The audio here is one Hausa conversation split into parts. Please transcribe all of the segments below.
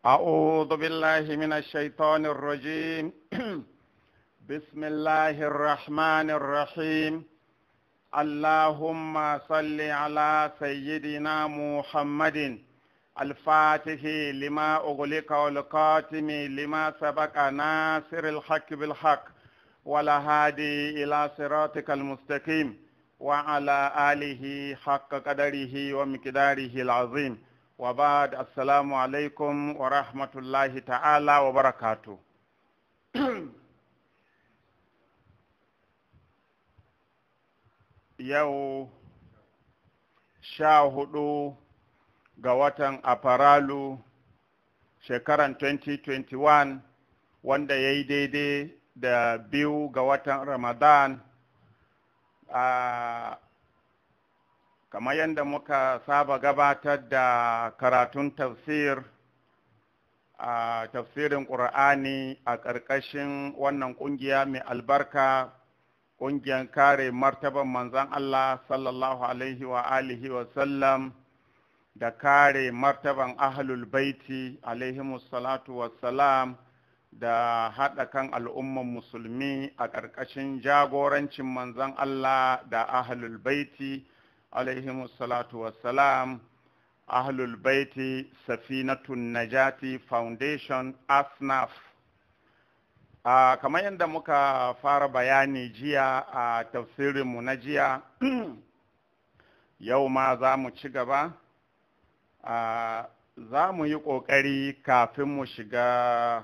أعوذ بالله من الشيطان الرجيم بسم الله الرحمن الرحيم اللهم صل على سيدنا محمد الفاتح لما أغلق والقاتم لما سبق ناصر الحق بالحق والهادي إلى صراطك المستقيم وعلى آله حق قدره ومقداره العظيم وبعد السلام عليكم ورحمة الله تعالى وبركاته. Yau 14 ga watan Afaralu shekaran 2021 wanda ya yi daidai da 2 ga watan Ramadan. Kamar yadda muka saba gabatar da karatun tafsirin ƙur'ani a ƙarƙashin wannan ƙungiya mai albarka, ƙungiyar kare martaban manzon Allah sallallahu alaihi wa alihi wa sallam da kare martaban ahlul baiti alaihimus salatu wassalam da haɗa kan al'umman musulmi a ƙarƙashin jagorancin manzon Allah da ahlul baiti alaihimus salatu wassalam. Ahlul baiti Safinatun Najati Foundation ASNAF. Kamar yadda muka fara bayani jiya a tafsirinmu na jiya, yau ma za mu ci gaba. Za mu yi ƙoƙari kafin mu shiga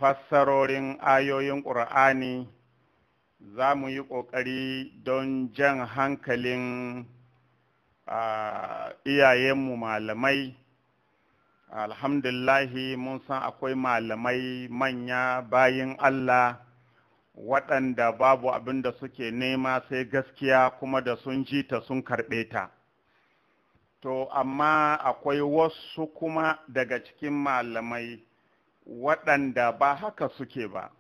fassarorin ayoyin ƙur'ani, za mu yi ƙoƙari don jan hankalin iyayenmu malamai. Alhamdulillahi mun san akwai malamai manya bayin Allah waɗanda babu abin da suke nema sai gaskiya, kuma da sun ji ta sun karɓe ta. To amma akwai wasu kuma daga cikin malamai waɗanda ba haka suke ba,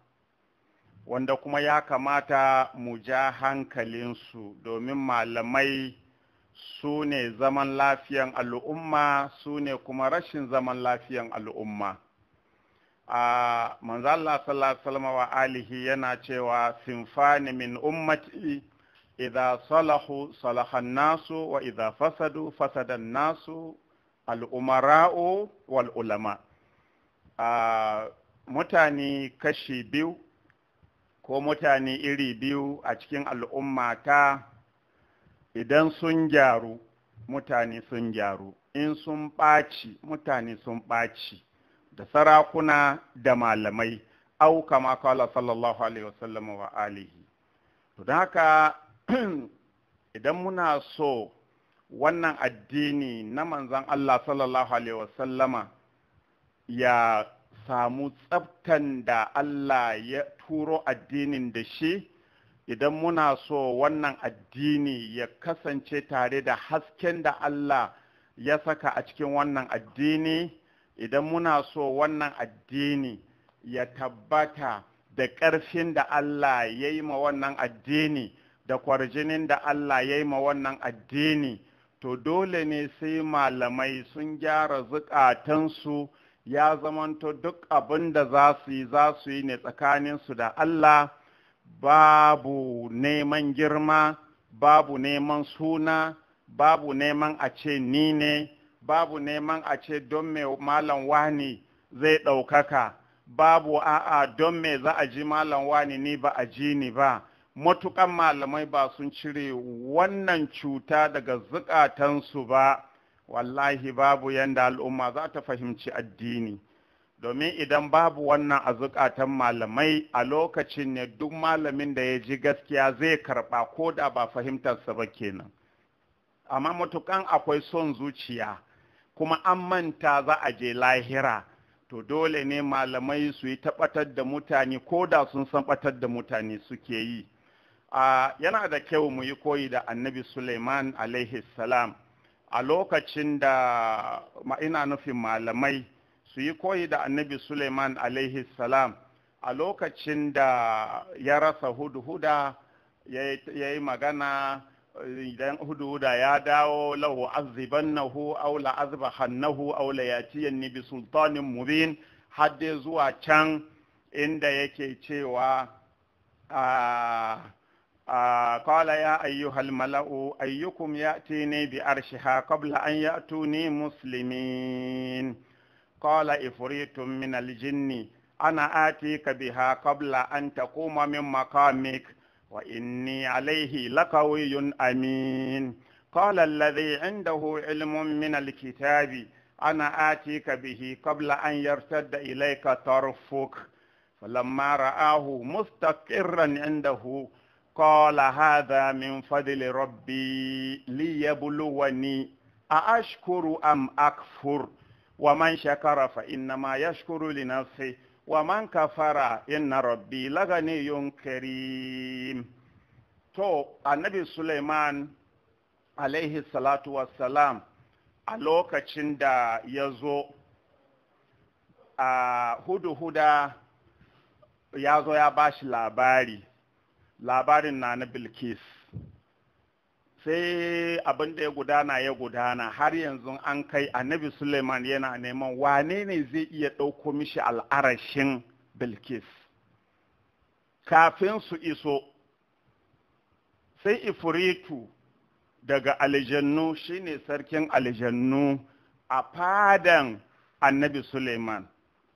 wanda kuma ya kamata mu ja hankalinsu, domin malamai su ne zaman lafiyan al'umma, su ne kuma rashin zaman lafiyan al'umma. Manzo Allah sallallahu alaihi wasallam wa alihi yana cewa sinfani min ummati idza salahu salaha nasu wa idza fasadu fasada nasu, al'umara'u wal ulama. Mutane kashi biyu ko mutane iri biyu a cikin al'ummata, idan sun gyaru mutane sun gyaru, in sun ɓaci mutane sun ɓaci, da sarakuna da malamai, au kama kala sallallahu alaihi wasallam wa alihi. To don haka idan muna so wannan addini na manzon Allah sallallahu alaihi wasallama ya samu tsaftan da Allah ya turo addinin da shi, idan muna so wannan addini ya kasance tare da hasken da Allah ya saka a cikin wannan addini, idan muna so wannan addini ya tabbata da ƙarfin da Allah ya yi ma wannan addini, da kwarjinin da Allah ya yi ma wannan addini, to dole ne sai malamai sun gyara zukatansu, ya zamanto duk abin da za su yi ne tsakaninsu da Allah. Babu neman girma, babu neman suna, babu neman a ce ni ne, babu neman a ce don me malam wani zai ɗaukaka, babu a'a don me za a ji malam wani ni ba a ji ni ba. Matuƙan malamai ba sun cire wannan cuta daga zukatansu ba, wallahi babu yanda al'umma za ta fahimci addini. Domin idan babu wannan a zukatan malamai, a lokacin ne duk malamin da ya ji gaskiya zai karɓa, ko da ba fahimtarsa ba kenan. Amma matukan akwai son zuciya kuma an manta za a je lahira, to dole ne malamai su yi tabbatar da mutane, ko da sun san batar da mutane suke yi. Yana da kyau mu yi koyi da annabi Suleiman alaihi salam a lokacin da ina nufin malamai su yi koyi da annabi Suleiman alaihi salam a lokacin da ya rasa huda ya yi magana idan huda ya dawo lahu azibannahu aw la azbahannahu aw la yatiyanni bi sultanin mubin hadde zuwa can inda yake cewa قال يا أيها الملأ أيكم يأتيني بعرشها قبل أن يأتوني مسلمين قال إفريت من الجن أنا آتيك بها قبل أن تقوم من مقامك وإني عليه لقوي أمين قال الذي عنده علم من الكتاب أنا آتيك به قبل أن يرتد إليك طرفك فلما رآه مستقرا عنده قال هذا من فضل ربي ليبلوني أأشكر أم أكفر ومن شكر فإنما يشكر لنفسه ومن كفر إن ربي لغني كريم. تو النبي سليمان عليه الصلاة والسلام a lokacin da ya zo a huda ya zo ya ba shi labarin na Bilkis, sai abin da ya gudana har yanzu an kai annabi Suleiman yana neman wane ne zai iya ɗauko mishi al'arashin Bilkis. Kafin su iso sai Ifritu daga aljannu shine sarkin aljannu a fadan annabi Suleiman,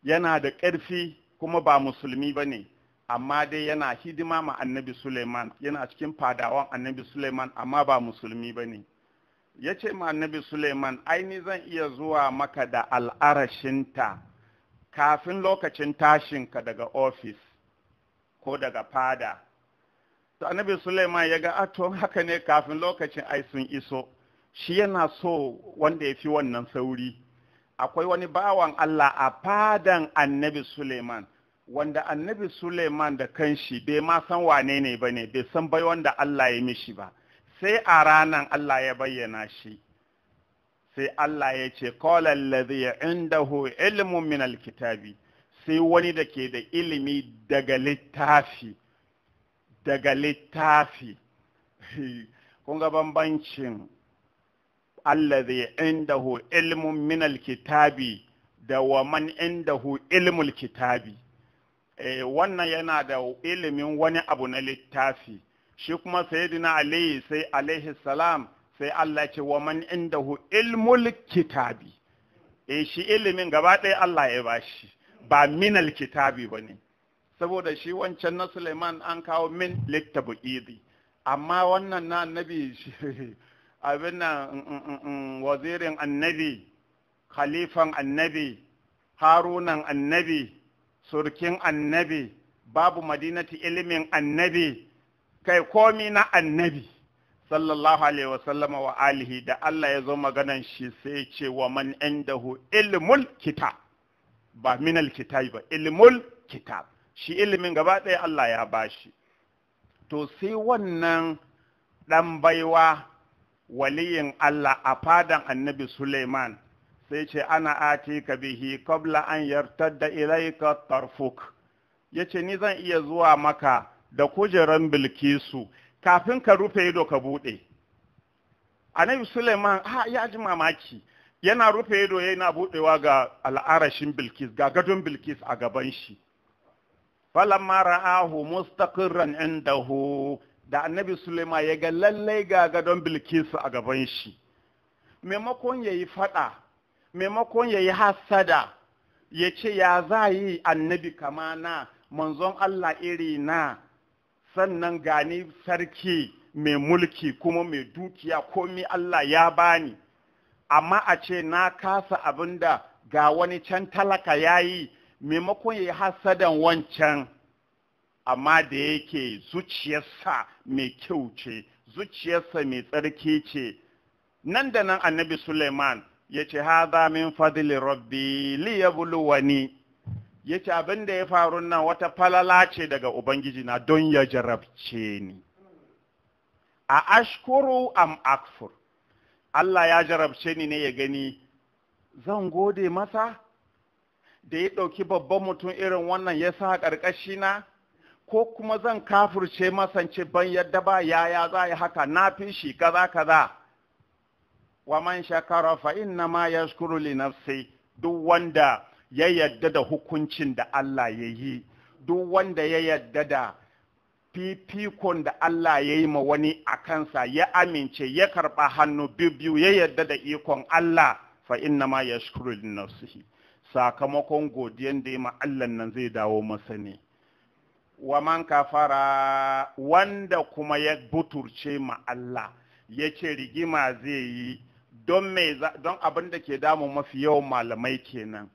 yana da ƙarfi kuma ba musulmi ba ne, amma dai yana hidima ma annabi Suleiman, yana cikin fadawan annabi Suleiman amma ba musulmi ba ne. Ya ce ma annabi Suleiman, aini zan iya zuwa maka da al'arashinta kafin lokacin tashinka daga ofis ko daga fada. To annabi Suleiman ya ga ato haka ne kafin lokacin ai sun iso, shi yana so wanda ya fi wannan sauri. Akwai wani bawan Allah a fadan annabi Suleiman, wanda annabi Suleiman da kanshi bai ma san wane ne ba ne, bai san bai wanda Allah ya mishi ba, sai a ranan Allah ya bayyana shi. Sai Allah ya ce, qala allazi indahu ilmun min alkitabi, sai wani da ke da ilimi daga littafi. Kun ga bambancin allazi indahu ilmun min alkitabi da wa man indahu ilmul kitabi. Wannan yana da ilimin wani abu na littafi, shi kuma sayyidina Ali sai alaihi salam sai Allah ce wa man indahu ilmul kitabi. Shi ilimin gaba ɗaya Allah ya bashi, ba minal kitabi bane. Saboda shi wancan na Suleiman an kawo min littabu'idi, amma wannan na annabi abin nan wazirin annabi, khalifan annabi, harunan annabi, surkin annabi, babu madinati ilimin annabi, kai komi na annabi sallallahu alaihi wasallama wa alihi da Allah ya zo maganan shi sai ce wa man indahu ilmul kitab, ba minal kitab ba, ilmul kitab. Shi ilimin gaba ɗaya Allah ya bashi. To sai wannan ɗan baiwa waliyin Allah a fadan annabi Suleiman sai ce ana ati ka bihi qabla an yartadda ilayka tarfuk. Yace ni zan iya zuwa maka da kujeran Bilkisu kafin ka rufe ido ka buɗe. Annabi Suleiman ya ji mamaki, yana rufe ido yana buɗewa ga al'arashin Bilkis, ga gadon Bilkis a gaban shi. falamma ra'ahu mustaqirran indahu, da annabi Sulaiman ya ga lallai ga gadon Bilkisu a gaban shi, maimakon yayi fada, maimakon yayi hasada, ya ce ya za yi annabi kamana, manzon Allah iri na, sannan gani sarki mai mulki kuma mai dukiya komi Allah ya bani, amma a ce na kasa abinda ga wani can talaka yayi, maimakon ya yi hasadan wancan, amma da yake zuciyarsa mai kyau ce, zuciyarsa mai tsarki ce, nan da nan annabi Suleiman ya ce haza min fadli rabbi liyabluwani, ya ce abin da ya faru nan wata falala ce daga Ubangiji na don ya jarabce ni. A ashkuru am akfur, Allah ya jarabce ni ne ya gani zan gode masa da ya ɗauki babban mutum irin wannan ya sa ƙarƙashina, ko kuma zan kafirce masance ban yadda ba, yaya za yi haka, na fi shi kaza kaza. Wa man shakara fa inna ma yashkuru li nafsi. Duk wanda ya yadda da hukuncin da Allah ya yi, duk wanda ya yadda da fifikon da Allah ya yi ma wani a kansa, ya amince ya karɓa hannu biyu, ya yadda da ikon Allah, fa inna ma yashkuru li nafsihi. Sakamakon godiyan da ya ma Allah nan zai dawo masa ne. Wa man kafara, wanda kuma ya buturce ma Allah, ya ce rigima zai yi don abin da ke damu mafi yawan malamai kenan.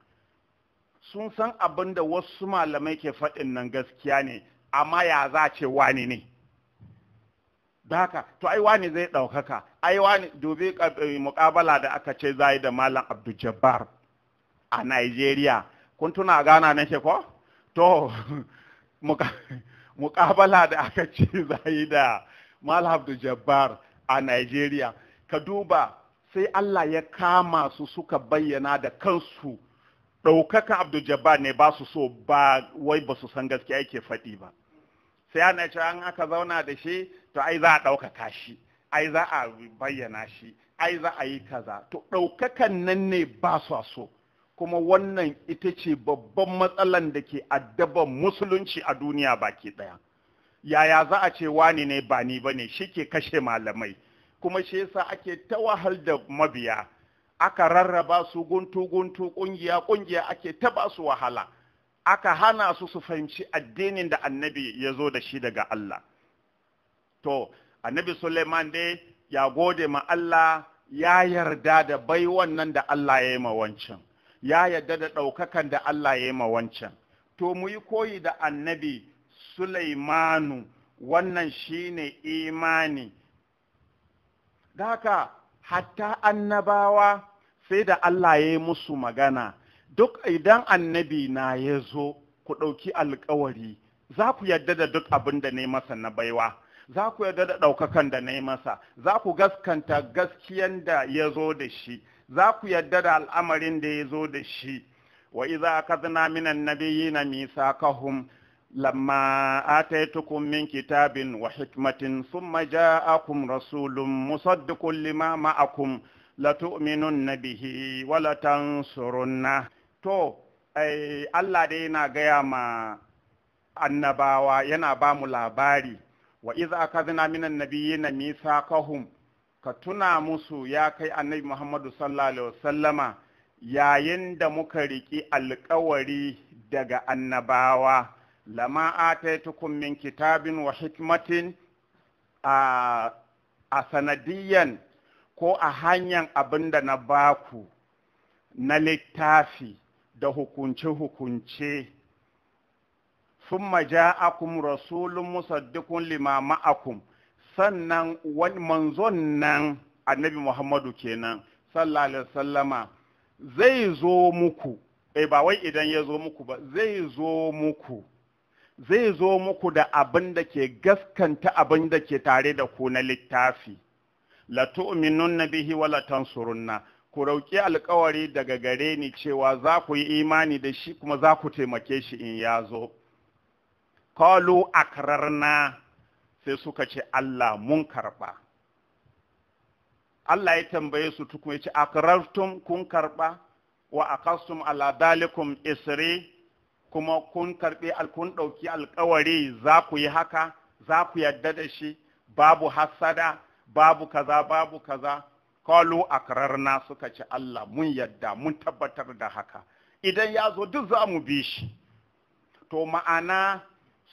Sun san abin da wasu malamai ke faɗin nan gaskiya ne, amma ya za ce wani ne. Da haka, to ai wani zai ɗaukaka, ai wani dubi muƙabala da aka ce za yi da Malam Abdul Jabbar a Nigeria. Kun tuna Ghana nake ko? To, muƙabala da aka ce za yi da Malam Abdul Jabbar a Nigeria. Ka duba, sai Allah ya kama su suka bayyana da kansu ɗaukakan Abdul Jabbar ne ba su so, ba wai ba su san gaskiya yake faɗi ba. Sai ana cewa an aka zauna da shi, to ai za a ɗaukaka shi, ai za a bayyana shi, ai za a yi kaza. To ɗaukakan nan ne ba su so. Kuma wannan ita ce babban matsalan da ke addaban musulunci a duniya baki ɗaya. Yaya za a ce wani ne ba ni ba ne, shi ke kashe malamai. Kuma shi yasa ake ta wahal da mabiya, aka rarraba su guntu kungiya ake ta ba su wahala, aka hana su su fahimci addinin da annabi ya zo da shi daga Allah. To annabi Suleiman dai ya gode ma Allah, ya yarda da baiwan nan da Allah ya yi ma wancan, ya yarda da ɗaukakan da Allah ya yi ma wancan. To mu yi koyi da annabi Suleimanu, wannan shine imani. Da haka hatta annabawa sai da Allah ya yi musu magana, duk idan annabi na ya zo ku ɗauki alkawari, za ku yarda da duk abin da na yi masa na baiwa, za ku yarda da ɗaukakan da na yi masa, za ku gaskanta gaskiyan da ya zo da shi, za ku yarda da al'amarin da ya zo da shi. Wa iza akadna minan nabiyyina misaqahum lamma ataitukum min kitabin wa hikmatin thumma ja'akum rasulun musaddiqun lima ma'akum latu'minunna bihi wa latansurunna. To Allah dai yana gaya ma annabawa, yana ba mu labari, wa iza akadna minan nabiyyina misaqahum. Ka tuna musu ya kai annabi Muhammadu sallallahu alaihi wasallama, yayin da muka riki alƙawari daga annabawa, lama ataitukum min kitabin wa hikmatin, a sanadiyan ko a hanyar abinda na baku na littafi da hukunce-hukunce. Summa ja'akum rasulun musaddiqun lima ma'akum, sannan wani manzon nan annabi Muhammadu kenan sallallahu alaihi wasallama zai zo muku, ba wai idan ya zo muku ba, zai zo muku da abin da ke gaskanta abin da ke tare da ku na littafi. La tu'minunna bihi wa la tansurunna. Ku rauki alƙawari daga gare ni cewa za ku yi imani da shi kuma za ku taimake shi in ya zo. Qalu akrarna, sai suka ce Allah mun karɓa. Allah ya tambaye su tukun ya ce akrartum, kun karɓa, wa aqastum ala dalikum isri, kuma kun ɗauki alƙawari za ku yi haka, za ku yadda da shi, babu hasada, babu kaza, babu kaza. Qalu akrarna, suka ce Allah mun yadda, mun tabbatar da haka, idan ya zo duk za mu bi shi. To ma'ana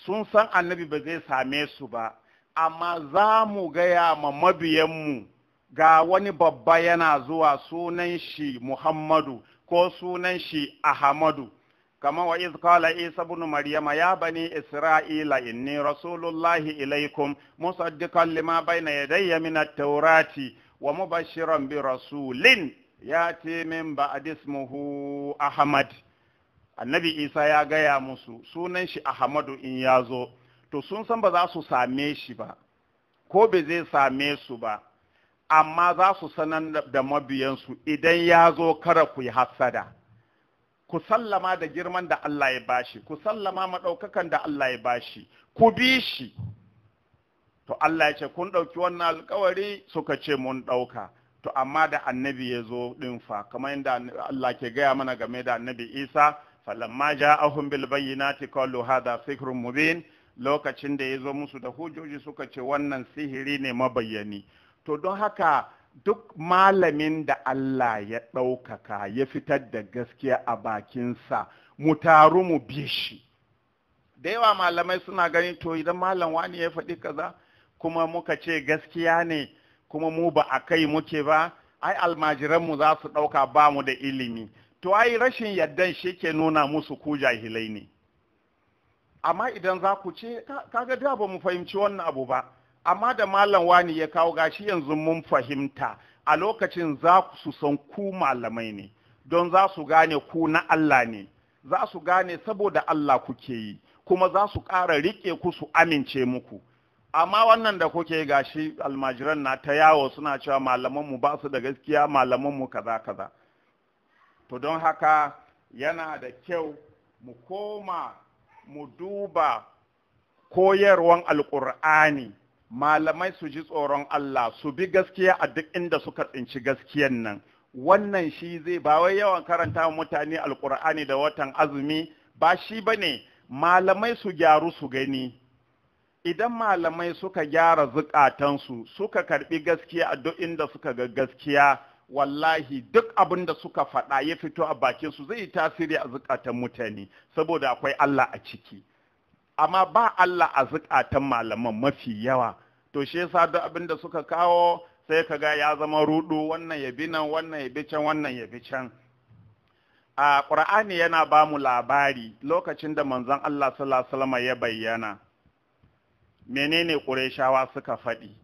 sun san annabi ba zai same su ba, amma za mu gaya ma mabiyanmu ga wani babba yana zuwa, sunan shi Muhammadu ko sunan shi Ahmadu. Kama wa iz qala Isa ibn Maryama ya bani Isra'ila inni rasulullahi ilaikum musaddiqan lima bayna yadayya min at-taurati wa mubashiran bi rasulin yati min ba'di ismuhu Ahmad. Annabi Isa ya gaya musu sunan shi Ahmadu in ya zo, to sun san ba za su same shi ba, ko bai zai same su ba, amma za su sanar da mabiyansu idan ya zo kada ku yi hassada, ku sallama da girman da Allah ya bashi, ku sallama maɗaukakan da Allah ya bashi, ku bi shi. To Allah ya ce kun ɗauki wannan alkawari, suka ce mun ɗauka. To amma da annabi ya zo ɗin fa, kamar yadda Allah ke gaya mana game da annabi Isa, falamma ja'ahum bil bayyinati qalu hadha sihrun mubin, lokacin da ya zo musu da hujjoji suka ce wannan sihiri ne mabayyani. To don haka duk malamin da Allah ya ɗaukaka ya fitar da gaskiya a bakinsa, mu taru mu bi shi. Da yawa malamai suna gani to idan malam wani ya faɗi kaza kuma muka ce gaskiya ne kuma mu ba a kai muke ba, ai almajiranmu za su ɗauka ba mu da ilimi. To ai rashin yaddan shi ke nuna musu ku jahilai ne. Amma idan za ku ce kaga da ba mu fahimci wannan abu ba, amma da malam wani ya kawo gashi yanzu mun fahimta, a lokacin za su san ku malamai ne, don za su gane ku na Allah ne, za su gane saboda Allah kuke yi, kuma za su ƙara riƙe ku su amince muku. Amma wannan da kuke gashi almajiran na ta yawo suna cewa malamanmu ba su da gaskiya, malamanmu kaza kaza. To don haka yana da kyau mu koma mu duba koyarwan alƙur'ani, malamai su ji tsoron Allah, su bi gaskiya a duk inda suka tsinci gaskiyan nan. Wannan shi zai ba wai yawan karanta mutane alƙur'ani da watan azumi ba shi bane, malamai su gyaru su gani. Idan malamai suka gyara zukatansu, suka karbi gaskiya a duk inda suka ga gaskiya, wallahi duk abin da suka faɗa ya fito a bakinsu zai yi tasiri a zukatan mutane, saboda akwai Allah a ciki. Amma ba Allah a zukatan malaman mafi yawa, to shi yasa duk abin da suka kawo sai kaga ya zama rudu, wannan ya bi nan, wannan ya bi can, wannan ya bi can. A Qur'ani yana ba mu labari lokacin da manzon Allah sallallahu alaihi wasallam ya bayyana. Menene Qurayshawa suka faɗi?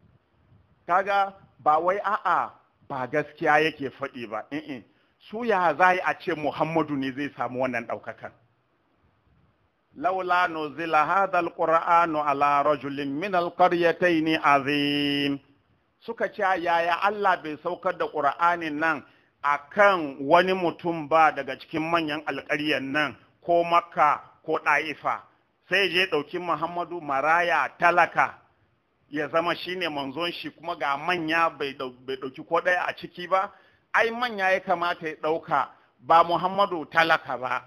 Kaga ba wai a'a ba gaskiya yake faɗi ba, su ya zai a ce Muhammadu ne zai samu wannan ɗaukakan. Laula nuzila hadha alqur'anu ala rajulin min alqaryatayn azim. Suka ce yaya Allah bai saukar da Qur'anin nan akan wani mutum ba daga cikin manyan alƙaryan nan, ko Makka ko Ɗa'ifa, sai je ɗauki Muhammadu maraya talaka ya zama shine manzon shi, kuma ga manya bai ɗauki ko ɗaya a ciki ba. Ai manya ya kamata ya ɗauka, ba Muhammadu talaka ba.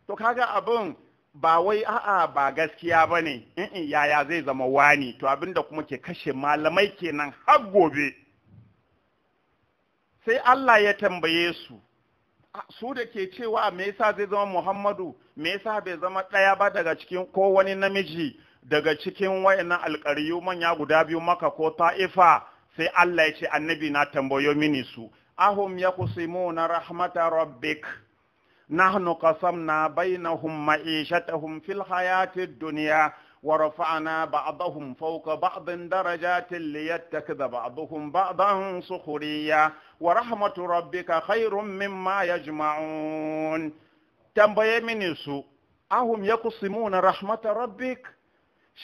To kaga abin ba wai a'a ba gaskiya ba ne, yaya zai zama wani. To abinda kuma ke kashe malamai kenan har gobe. Sai Allah ya tambaye su da ke cewa me yasa zai zama Muhammadu, me yasa bai zama ɗaya ba daga cikin ko wani namiji daga cikin wayannan alƙaryu manya guda biyu, Makka ko Ta'ifa. Sai Allah ya ce annabi na tambayo mini su, ahum yaqsimuna rahmata rabbik nahnu qasamna bainahum ma'ishatahum fil hayatid dunya wa rafa'na ba'dahum fawqa ba'din darajatin liyattakhidha ba'dahum ba'dan sukhriya wa rahmatu rabbika khairum mimma yajma'un. Tambaye mini su, ahum yaqsimuna rahmata rabbik,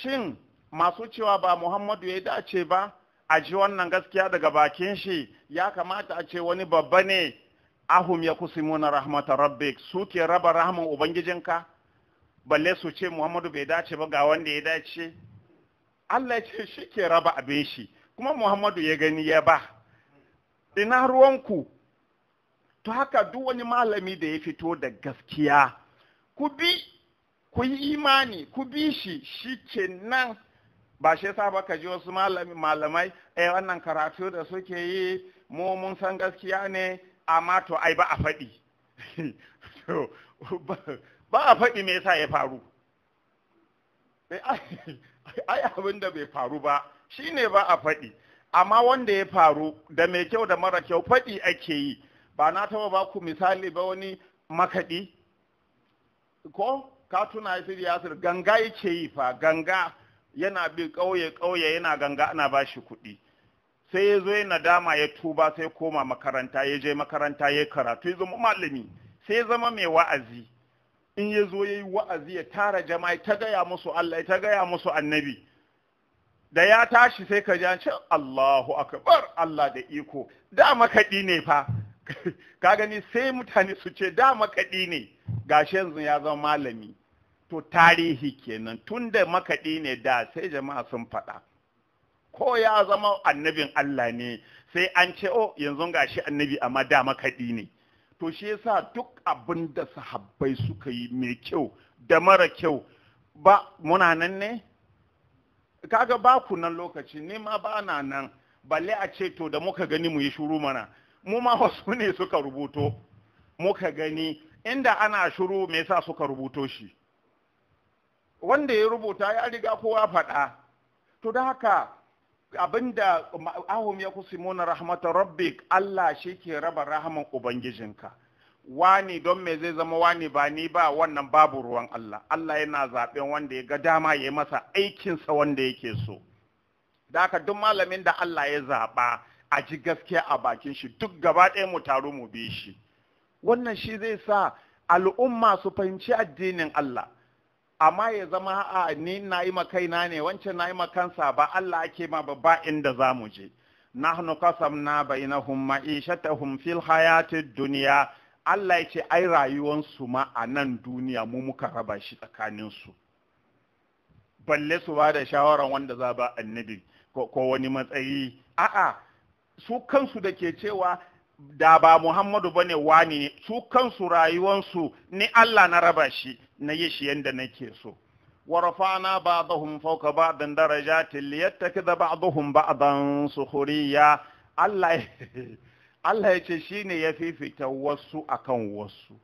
shin masu cewa ba Muhammadu ya dace ba a ji wannan gaskiya daga bakin shi, ya kamata a ce wani babba ne. Ahum yaqsimuna rahmata rabbik, suke raba rahman ubangijinka, balle su ce Muhammadu bai dace ba ga wanda ya dace. Allah ya ce shi ke raba abin shi, kuma Muhammadu ya gani ya ba. Ina ruwanku? To haka duk wani malami da ya fito da gaskiya, ku bi, ku yi imani, ku bi shi, shi ke nan. Ba shi yasa ba ka ji wasu malamai, wannan karatu da suke yi, mu mun san gaskiya ne, amma to ai ba a faɗi. Ba a faɗi me yasa ya faru. Ai abin da bai faru ba shine ba a faɗi, amma wanda ya faru da mai kyau da mara kyau faɗi ake yi. Ba na taɓa ba ku misali ba, wani makaɗi ko ka tuna Yasir, ganga yake yi fa, ganga yana bi ƙauye yana ganga ana ba shi kuɗi. Sai ya zo ya nadama ya tuba, sai koma makaranta, ya je makaranta ya karatu, ya zama malami, sai ya zama mai wa'azi. In ya zo ya yi wa'azi ya tara jama'a, ta gaya musu Allah, ta gaya musu annabi. Da ya tashi sai ka ji an ce Allahu akbar, Allah da iko, da makaɗi ne fa. Ka gani sai mutane su ce da makaɗi ne. gashi yanzu ya zama malami. To tarihi kenan, tunda makaɗi ne da sai jama'a sun faɗa. Ko ya zama annabin Allah ne sai an ce oh yanzu gashi annabi amma da makaɗi ne. To shi yasa duk abin da sahabbai suka yi mai kyau da mara kyau ba muna nan ne? Kaga ba ku nan lokaci, ni ma ba na nan, balle a ce to da muka gani mu yi shuru mana. Mu ma wasu ne suka rubuto, muka gani, inda ana shuru me yasa suka rubuto shi? Wanda ya rubuta ya riga kowa faɗa. To da haka abinda ahum ya kusimuna rahmatar rabbik, Allah shi ke raba rahaman ubangijinka. Wani don me zai zama wani ba ni ba, wannan babu ruwan Allah. Allah yana zaɓen wanda ya ga dama ya yi masa aikinsa wanda yake so. Da haka duk malamin da Allah ya zaɓa a ji gaskiya a bakin shi, duk gaba ɗaya mu taru mu bi shi. Wannan shi zai sa al'umma su fahimci addinin Allah. Amma ya zama a ni na yi makaina ne, wancan na yi makansa, ba Allah ake ma ba inda za mu je. Nahnu qasamna bainahum ma'ishatahum fil hayatid dunya. Allah ya ce ai rayuwansu ma a nan duniya mu muka raba shi tsakaninsu. Balle su ba da shawaran wanda za ba annabi ko wani matsayi. A'a, su kansu da ke cewa da ba Muhammadu bane wani ne, su kansu rayuwansu ni Allah na raba shi, na yi shi yanda nake so. Wa rafa'na ba'dahum fawqa ba'din darajatin liyattakhidha ba'dahum ba'dan sukhriya. Allah ya ce shi ne ya fifita wasu akan wasu.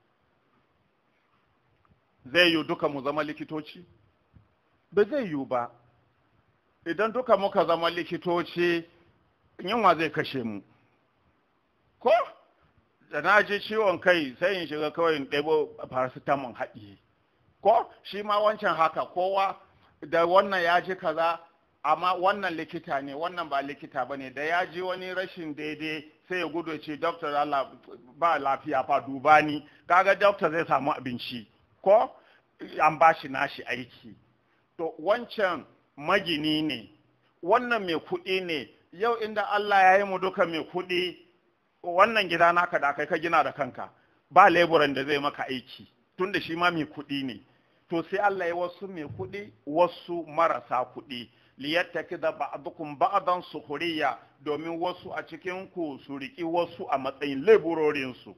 Zai yi duka mu zama likitoci? Ba zai yi ba. Idan duka muka zama likitoci, yunwa zai kashe mu. Ko? Da na ji ciwon kai sai in shiga kawai in ɗebo paracetamol haɗi. Ko? Shi ma wancan haka, kowa da wannan ya ji kaza, amma wannan likita ne, wannan ba likita ba ne, da ya ji wani rashin daidai sai ya gudu ce doctor Allah ba lafiya fa duba ni, kaga doctor zai samu abinci ko an ba shi nashi aiki. To wancan magini ne, wannan mai kuɗi ne. Yau inda Allah ya yi mu duka mai kuɗi, wannan gida naka da kai ka gina da kanka, ba leburan da zai maka aiki tunda shi ma mai kuɗi ne. To sai Allah ya wasu mai kuɗi wasu marasa kuɗi, liyattakhidha ba'dukum ba'dan sukhriya, domin wasu a cikin ku su riki wasu a matsayin leburorin su.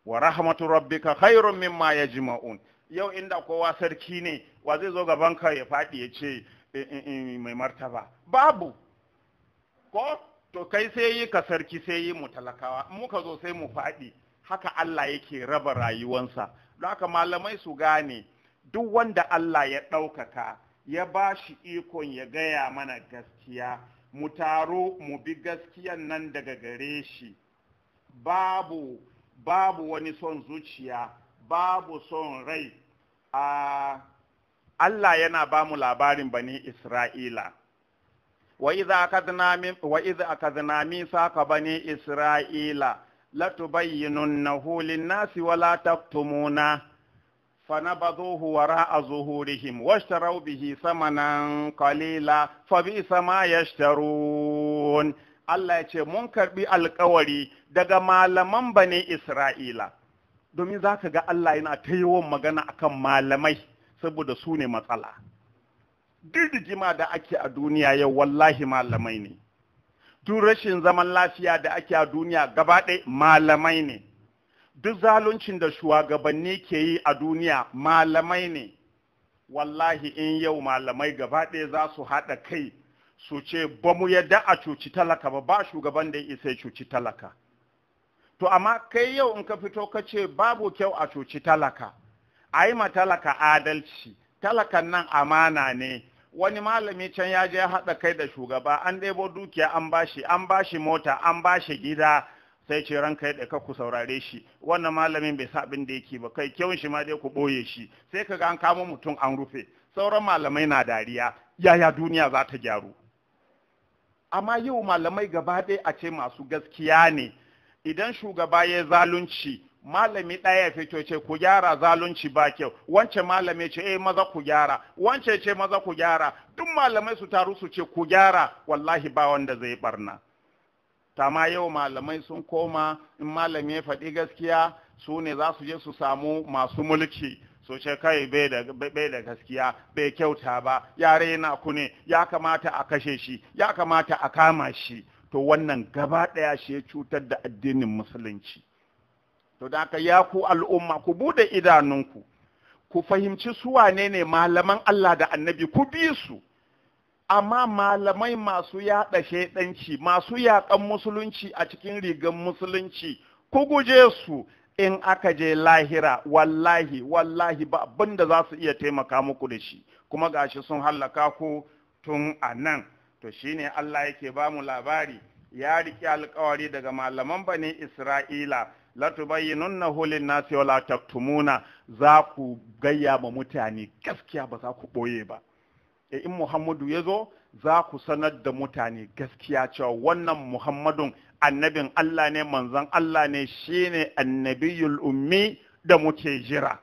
Wa rahmatu rabbika khairun mimma yajma'un. Yau inda kowa sarki ne, wa zai zo gaban ka ya faɗi ya ce mai martaba? Babu. Ko to kai sai yi ka sarki sai yi mu talakawa, muka zo sai mu faɗi. Haka Allah yake raba rayuwansa. Don haka malamai su gane, duk wanda Allah ya ɗaukaka ya ba shi ikon ya gaya mana gaskiya, mu taro mu bi gaskiyan nan daga gare shi. Babu wani son zuciya, babu son rai. Allah yana ba mu labarin bani Isra'ila. Wa idza akadna mithaqa bani Isra'ila latubayyinunnahu lin-nasi wa la taktumuna. فنبذوه وراء ظهورهم واشتروا به ثمنا قليلا فبئس ما يشترون. Allah ya ce mun karbi alkawari daga malaman bane Isra'ila, domin za ka ga Allah yana ta yawan magana akan malamai saboda su ne matsala. Duk rigima da ake a duniya yau wallahi malamai ne. Duk rashin zaman lafiya da ake a duniya gaba ɗaya malamai ne. Duk zaluncin da shugabanni ke yi a duniya malamai ne. Wallahi in yau malamai gaba ɗaya za su haɗa kai su ce ba mu yadda a cuci talaka ba shugaban da ya isa cuci talaka. To amma kai yau in ka fito ka ce babu kyau a cuci talaka, a yi ma talaka adalci, talakan nan amana ne. Wani malami can ya je haɗa kai da shugaba, an ɗebo dukiya an bashi mota, an bashi gida, sai ce ranka ya ka ku saurare shi, wannan malamin bai sa abin da yake ba, kai kyawun shi ma dai ku ɓoye shi, sai ka ga an kamo mutum an rufe, sauran malamai na dariya, yaya duniya za ta gyaru. Amma yau malamai gaba ɗaya a ce masu gaskiya ne, idan shugaba ya zalunci, malami ɗaya ya fito ce ku gyara zalunci ba kyau, wance malami ce maza ku gyara, wance ce maza ku gyara, duk malamai su taru su ce ku gyara, wallahi ba wanda zai barna. Tama yau malamai sun koma, in malami ya faɗi gaskiya su ne za su je su samu masu mulki so ce kai bai da gaskiya bai kyauta ba ya raina ku ne ya kamata a kashe shi ya kamata a kama shi to wannan gaba ɗaya shi ya cutar da addinin musulunci to da haka ya ku al'umma ku bude idanunku ku fahimci su wane ne malaman Allah da annabi ku bi su amma malamai masu yaɗa shaidanci masu yaƙan musulunci a cikin rigan musulunci ku guje su in aka je lahira wallahi ba abin da za su iya taimaka muku da shi kuma gashi sun hallaka ku tun a nan to shine Allah yake ba mu labari ya riƙe alƙawari daga malaman bani Isra'ila la tubayyinunnahu lin-nasi wa la taktumuna za ku gayya ma mutane gaskiya ba za ku boye ba in Muhammadu ya zo za ku sanar da mutane gaskiya cewa wannan Muhammadun annabin Allah ne manzon Allah ne shine annabiyul ummi da muke jira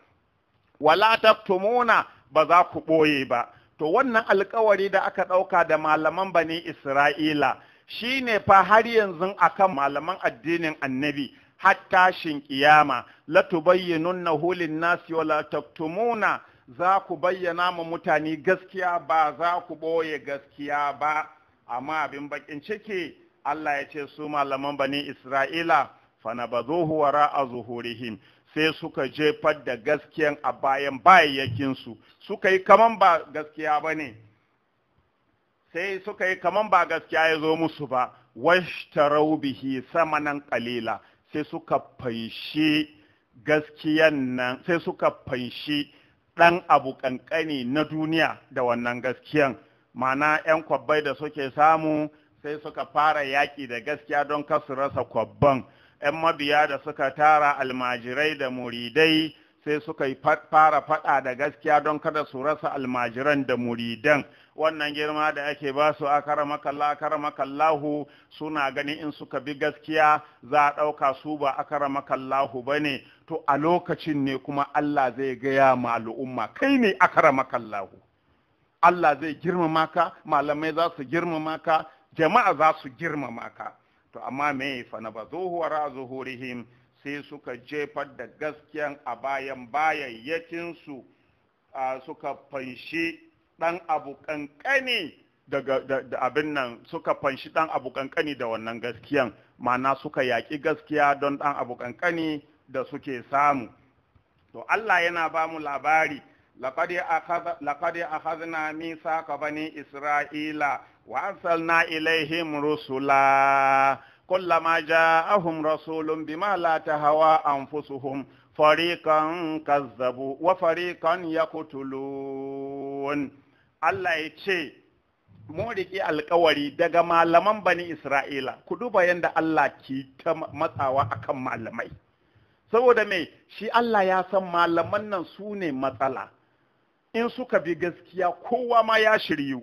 wala taktumuna ba za ku boye ba to wannan alƙawari da aka ɗauka da malaman bani Isra'ila shine fa har yanzu akan malaman addinin annabi hatta shin kiyama la tubayyinunnahu lin-nasi wa la taktumuna za ku bayyana ma mutane gaskiya ba za ku boye gaskiya ba amma abin bakin ciki Allah ya ce su malaman bani Isra'ila fanabazuhu wara'a zuhurihim sai suka jefar da gaskiyan a bayan bayayyakin su suka yi kaman ba gaskiya bane sai suka yi kaman ba gaskiya ya zo musu ba washtarau bihi samanan qalila sai suka fanshi gaskiyan nan sai suka fanshi ɗan abu ƙanƙani na duniya da wannan gaskiyan mana 'yan kwabbai da suke samu sai suka fara yaƙi da gaskiya don kasu rasa kwabban 'yan mabiya da suka tara almajirai da muridai sai suka fara faɗa da gaskiya don kada su rasa almajiran da muridan wannan girma da ake ba su akaramakallahu suna gani in suka bi gaskiya za a ɗauka su ba akaramakallahu ba ne to a lokacin ne kuma Allah zai gaya ma al'umma kai ne akaramakallahu Allah zai girmama ka malamai za su girmama ka jama'a za su girmama ka to amma me fa na bazuhu wa zuhurihim sai suka jefar da gaskiyan a bayan bayayyakin su suka fanshi dan abu kankani daga da abin nan suka fanshi dan abu kankani da wannan gaskiyan ma'ana suka yaki gaskiya don dan abu kankani da suke samu to Allah yana ba mu labari laqad akhadna mithaqa bani isra'ila wa arsalna ilaihim rusula kullama ja'ahum rasulun bima la tahawa anfusuhum fariqan kazzabu wa fariqan yaqtulun Allah ya ce mu riƙe alƙawari daga malaman bani Isra'ila ku duba yanda Allah ke ta matsawa akan malamai saboda me shi Allah ya san malaman nan su ne matsala in suka bi gaskiya kowa ma ya shiryu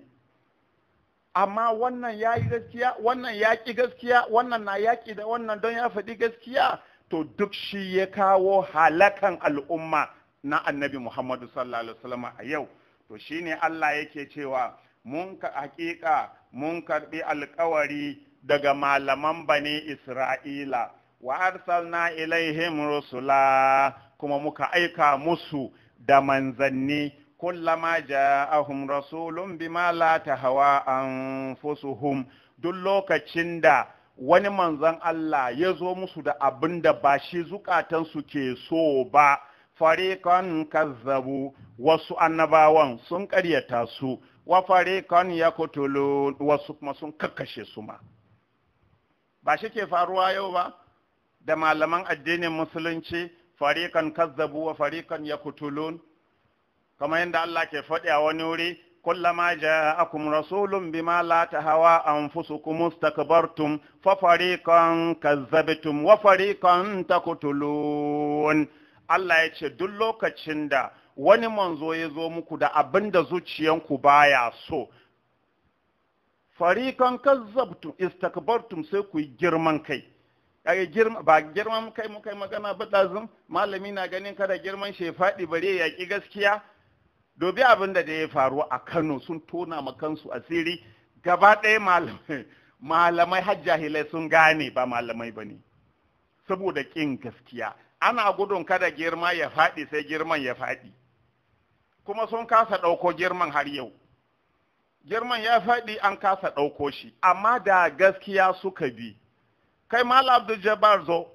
amma wannan ya yi gaskiya wannan ya ƙi gaskiya wannan na yaƙi da wannan don ya faɗi gaskiya to duk shi ya kawo halakan al'umma na annabi Muhammadu sallallahu alaihi wasallam a yau to shine Allah yake cewa mun karɓi alƙawari daga malaman bani Isra'ila wa arsalna ilaihim rusula kuma muka aika musu da manzanni kullama ja'ahum rasulun bima la tahawa anfusuhum duk lokacin da wani manzon Allah ya zo musu da abin da ba shi zukatansu ke so ba fariqan kazzabu wasu annabawan sun ƙaryata su wa fariqan yaqtulun wasu kuma sun kakkashe su ma ba shi ke faruwa yau ba da malaman addinin musulunci fariqan kazzabu wa fariqan yaqtulun kamar yadda Allah ke faɗi a wani wuri kullama ja'akum rasulun bima la tahawa anfusukum istakbartum fa fariqan kazzabtum wa fariqan taqtulun Allah ya ce duk lokacin da wani manzo ya zo muku da abin da zuciyanku baya so fariqan kazzabtum istakbartum sai ku yi girman kai ba girman kai muka yi magana ba ɗazun malami na ganin kada girman shi faɗi bare ya ƙi gaskiya dobi abin da ya faru a Kano sun tona ma kansu asiri gaba ɗaya malamai har jahilai sun gane ba malamai ba ne saboda ƙin gaskiya ana gudun kada girma ya faɗi sai girman ya faɗi, kuma sun kasa ɗauko girman har yau. Girman ya faɗi an kasa ɗauko shi, amma da gaskiya suka bi. Kai Malam Abdul Jabbar zo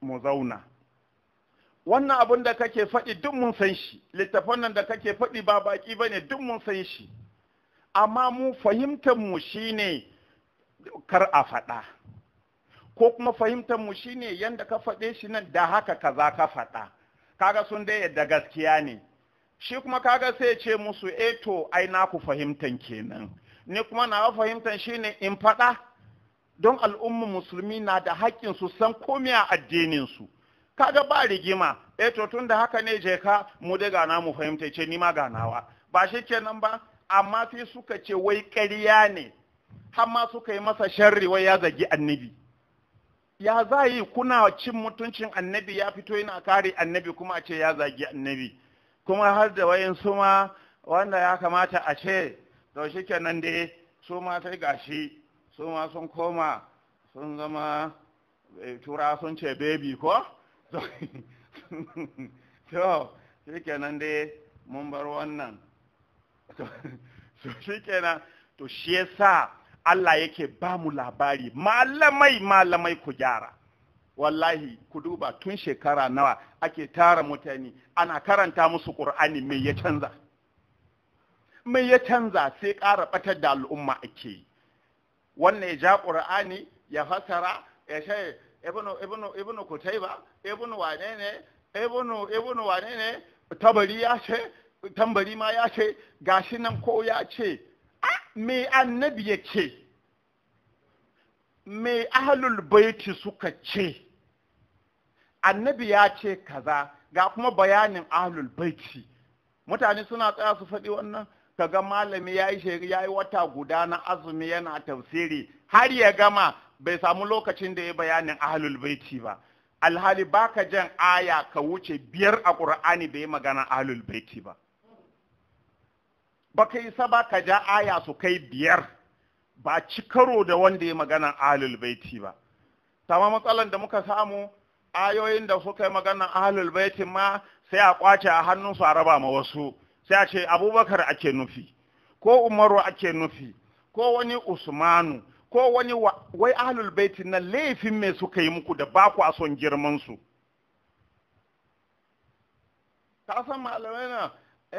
mu zauna. Wannan abin da kake faɗi duk mun san shi, littafan nan da kake faɗi ba baki bane duk mun san shi. Amma mu fahimtar mu shine kar a faɗa. Ko kuma fahimtar mu shine yanda ka faɗe shi nan da haka kaza ka faɗa. Kaga sun dai yadda gaskiya ne. Shi kuma kaga sai ce musu to ai naku fahimtan kenan. Ni kuma na fahimtan shine in faɗa don al'ummar musulmi na da haƙƙin su san komai a addinin su. Kaga ba rigima, to tun da haka ne je ka mu da gana mu fahimta ce ni ma ganawa. Ba shi kenan ba, amma sai suka ce wai ƙarya ne, har ma suka yi masa sharri wai ya zagi annabi. Ya za yi kuna cin mutuncin annabi ya fito yana kare annabi kuma a ce ya zagi annabi. Kuma har da wayan su ma wanda ya kamata a ce, to shi kenan dai su ma sai gashi, su ma sun koma sun zama tura sun ce baby ko? To shi kenan dai mun bar wannan. To shi kenan, to shi yasa Allah yake ba mu labari, malamai ku gyara. Wallahi ku duba tun shekara nawa ake tara mutane ana karanta musu Qur'ani, mai ya canza? Mai ya canza sai ƙara ɓatar da al'umma ake yi. Wannan ya ja Qur'ani ya fasara ya ce ibnu Kutaiba, ibnu wane ne, Tabari ya ce, Tambari ma ya ce, gashi nan ko ya ce, me annabi ya ce, me ahlul baiti suka ce, annabi ya ce kaza, ga kuma bayanin ahlul baiti. Mutane suna tsaya su faɗi wannan, kaga malami ya yi wata guda na azumi yana tafsiri har ya gama bai samu lokacin da ya bayanin ahlul baiti ba. Alhali baka jan aya ka wuce 5 a Qur'ani bai magana ahlul baiti ba. Baka yi ba ka ja aya su kai 5 ba ci karo da wanda ya magana ahlul baiti ba. Sama matsalan da muka samu ayoyin da suka yi magana ahlul baiti ma sai a kwace a hannunsu a raba ma wasu. Sai a ce Abubakar ake nufi, ko Umaru ake nufi, ko wani Usmanu, ko wani wai ahlul baiti na laifin me suka yi muku da ba ku a son girman su. Ka san malamai na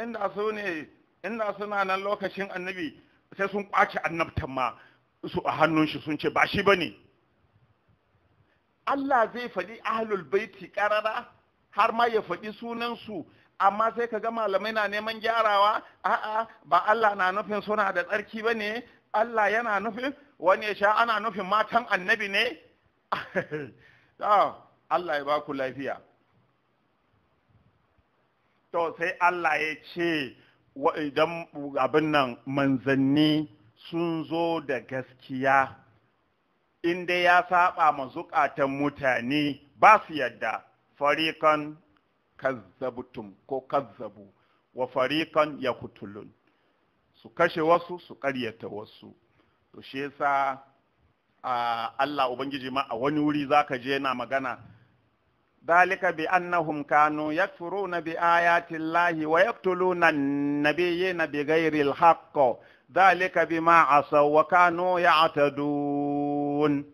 inda suna nan lokacin annabi sai sun kwace annabtan ma su a hannun shi sun ce ba shi bane. Allah zai faɗi ahlul baiti ƙarara har ma ya faɗi sunansu, amma sai ka ga malamai na neman gyarawa. A'a, ba Allah na nufin suna da tsarki ba ne, Allah yana nufin wani ya sha ana nufin matan annabi ne. Allah ya ba ku lafiya. To sai Allah ya ce idan abin nan manzanni sun zo da gaskiya, inda ya saba ma zukatan mutane ba su yadda. Fariqan kazzabtum ko kazzabu wa fariqan yaqtulun, su kashe wasu su ƙaryata wasu. To shi yasa Allah ubangiji ma a wani wuri zaka je yana magana, dalika bi annahum kanu yakfuruna bi ayati llahi wa yaqtuluna an-nabiyyina bighairi al-haqq, dalika bima asaw wa kanu ya'tadun.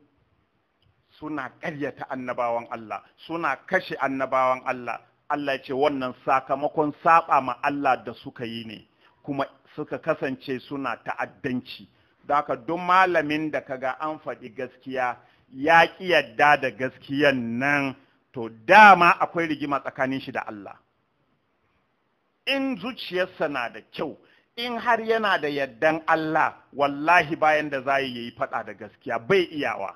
Suna ƙaryata annabawan Allah, suna kashe annabawan Allah. Allah ce wannan sakamakon saba ma Allah da suka yi ne, kuma suka kasance suna ta'addanci. Da haka duk malamin da kaga an faɗi gaskiya ya ƙi yadda da gaskiyan nan, to dama akwai rigima tsakanin shi da Allah. In zuciyarsa na da kyau, in har yana da yaddan Allah, wallahi bayan da za yi faɗa da gaskiya bai iyawa.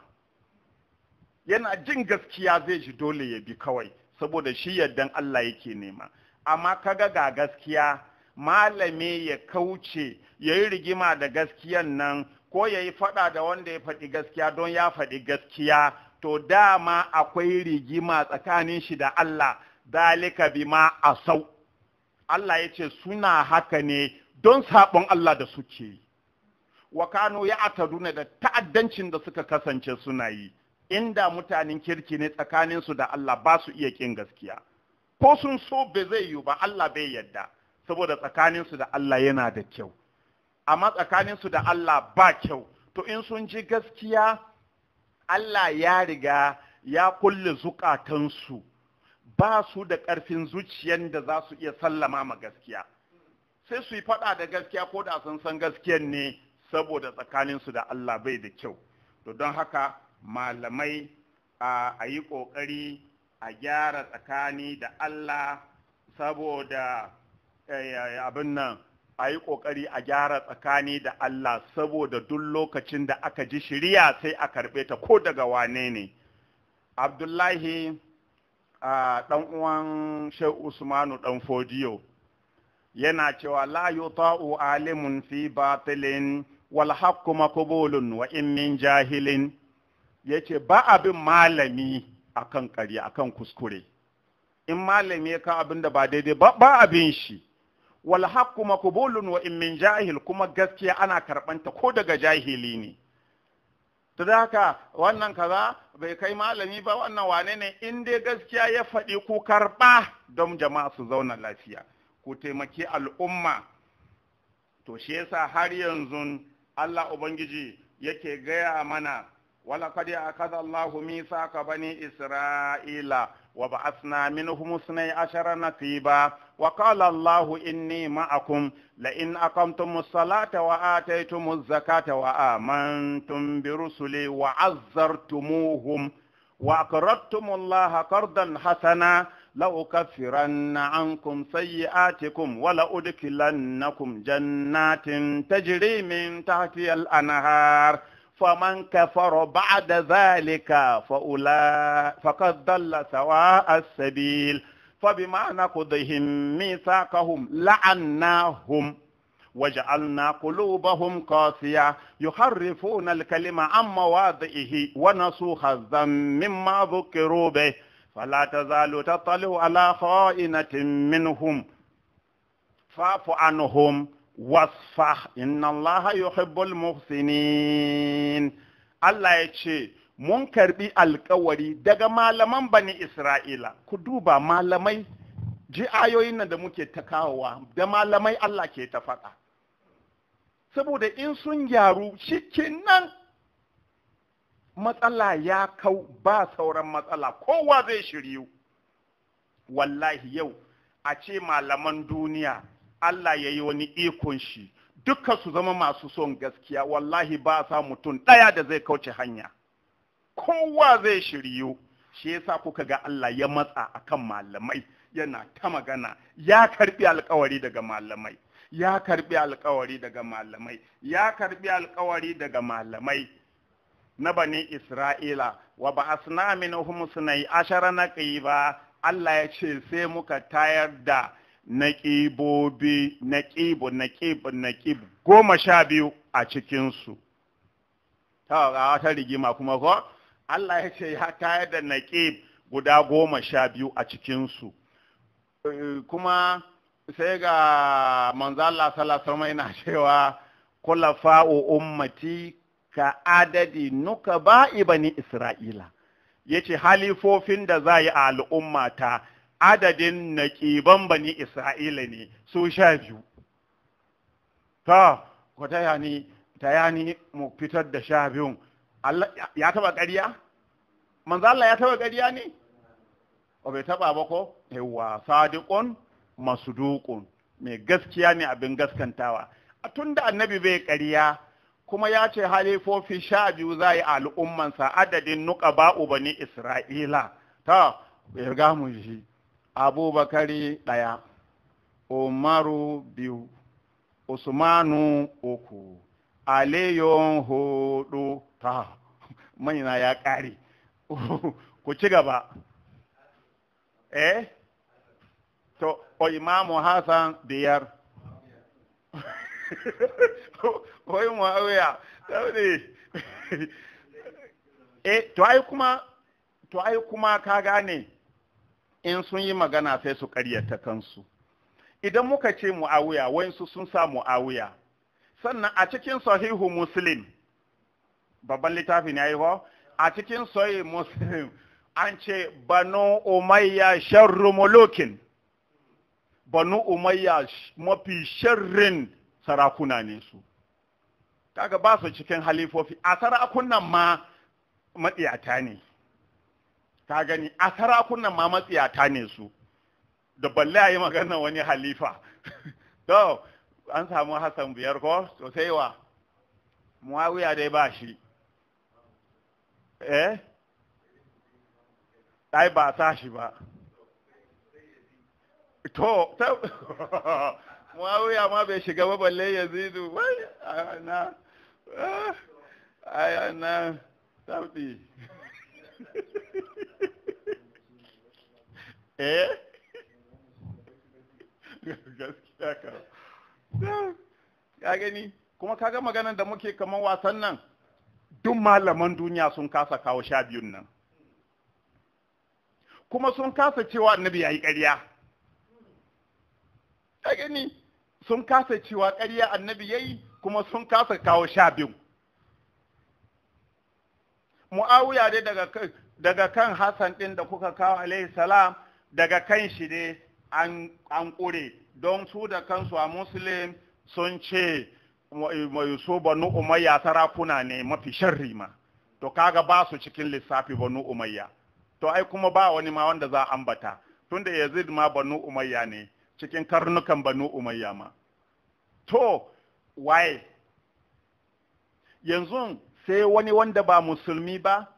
Yana jin gaskiya zai ji dole ya bi kawai, saboda shi yaddan Allah yake nema. Amma kaga ga gaskiya, malami ya kauce ya yi rigima da gaskiyan nan, ko ya yi faɗa da wanda ya faɗi gaskiya don ya faɗi gaskiya, to dama akwai rigima tsakanin shi da Allah. Dalika bima asau, Allah ya ce suna haka ne don saɓon Allah da suke yi. Wa kanu ya ataduna da ta'addancin da suka kasance suna yi. inda mutanen kirki ne tsakaninsu da Allah ba su iya kin gaskiya ko sun so bai zai yi ba Allah bai yadda saboda tsakaninsu da Allah yana da kyau amma tsakaninsu da Allah ba kyau to in sun ji gaskiya Allah ya riga ya kulle zukatansu ba su da ƙarfin zuciyar da za su iya sallama ma gaskiya sai su yi faɗa da gaskiya ko da sun san gaskiyar ne saboda tsakaninsu da Allah bai da kyau to don haka malamai a yi ƙoƙari a gyara tsakani da Allah saboda abin nan a yi ƙoƙari a gyara tsakani da Allah saboda duk lokacin da aka ji shiriya sai a karɓe ta ko daga wane ne. Abdullahi ɗan uwan Shehu Usmanu ɗan Fodiyo yana cewa la yuta'u alimun fi batilin wal haqqu maqbulun wa in min jahilin, yace ba abin malami akan ƙarya akan kuskure, in malami ka abin da ba daidai ba abin shi, wal haqqu maqbulun wa in min jahil, kuma gaskiya ana karbanta ko daga jahili ne. To da haka wannan kaza bai kai malami ba, wannan wane ne, in dai gaskiya ya faɗi ku karɓa don jama'a su zauna lafiya, ku taimaki al'umma. To shi yasa har yanzu Allah Ubangiji yake gaya mana ولقد أخذ الله ميثاق بني إسرائيل وبعثنا منهم 12 نقيبا وقال الله إني معكم لئن أقمتم الصلاة وآتيتم الزكاة وآمنتم برسلي وعزرتموهم وأقرضتم الله قرضا حسنا لأكفرن عنكم سيئاتكم ولأدخلنكم جنات تجري من تحتها الأنهار فمن كفر بعد ذلك فقد ضل سواء السبيل فبما نقضهم ميثاقهم لعناهم وجعلنا قلوبهم قاسية يحرفون الكلمة عن مواضعه ونسوا حظا مما ذكروا به فلا تزال تطلع على خائنة منهم فاعف عنهم wasfah inna Allah yuhibbul muhsinin. Allah ya ce mun karbi alkawari daga malaman bani Isra'ila. Ku duba malamai, ji ayoyin nan da muke ta kawowa da malamai Allah ke ta faɗa, saboda in sun gyaru shikenan matsala ya kau, ba sauran matsala, kowa zai shiryu. Wallahi yau a ce malaman duniya Allah ya yi wani ikon shi duka su zama masu son gaskiya, wallahi ba sa mutum ɗaya da zai kauce hanya, kowa zai shiryu. Shi yasa kuka ga Allah ya matsa akan malamai, yana ta magana, ya karbi alkawari daga malamai, ya karbi alkawari daga malamai, ya karbi alkawari daga malamai na bani Isra'ila. Wa ba'asna minhum 12 naqiba. Allah ya ce sai muka tayar da naƙibobi, naƙib 12 a cikinsu. Ta wata rigima kuma ko Allah ya ce ya tayar da naƙib guda 12 a cikinsu. Kuma sai ga manzo Allah sallallahu alaihi wasallam yana cewa khulafa'u ummati ka adadi nukaba'i bani Isra'ila. Yace halifofin da za yi a al'ummata adadin naƙiban bani Isra'ila ne su 12. Ta yani mu fitar da 12. Allah ya taba ƙarya? Manzo Allah ya taba ƙarya ne? O bai taba ba ko? Yawa sadiqun masduqun, mai gaskiya ne abin gaskantawa. Tunda annabi bai ƙarya kuma ya ce halifofi 12 za yi al'ummansa adadin nuqaba'u bani Isra'ila. Ta riga mu shi. Abubakari 1, Umaru 2, Usmanu 3, Aliyu 4. Ta manyana ya ƙare. Ku ci gaba. To Imamu Hassan 5. Wai Muawiya saboda to ai kuma ka gane, in sun yi magana sai su ƙaryata kansu. Idan muka ce Muawiya, wayansu sun sa Muawiya, sannan a cikin sahihu Muslim, babban littafin ya yi wa, a cikin sahih Muslim an ce banu umayya sharru mulukin, banu umayya mafi sharrin sarakuna ne su, kaga ba su cikin halifofi. A sarakunan ma matsiyata ne, ka gani, a sarakunan ma matsiyata ne su, da balle a yi magana wani halifa. To an samu Hassan biyar ko sosai wa Muawiya dai ba shi, ai ba sa shi ba. To Muawiya ma bai shiga ba balle Yazidu, wai na sabbi. Gaskiya ka. Ya gani, kuma kaga maganar da muke kaman wasan nan, duk malaman duniya sun kasa kawo 12 nan, kuma sun kasa cewa annabi yayi ƙarya. Ya gani, sun kasa cewa ƙarya annabi yayi, kuma sun kasa kawo 12. Muawiya dai daga kan Hassan din da kuka kawo alaihi salam, daga kan shi ne an ƙure, don su da kansu a Muslim sun ce mai so banu umayya sarakuna ne mafi sharri ma, to kaga ba su cikin lissafi banu umayya. To ai kuma ba wani ma wanda za a ambata, tunda Yazid ma banu umayya ne cikin karnukan banu umayya ma. To waye yanzu sai wani wanda ba musulmi ba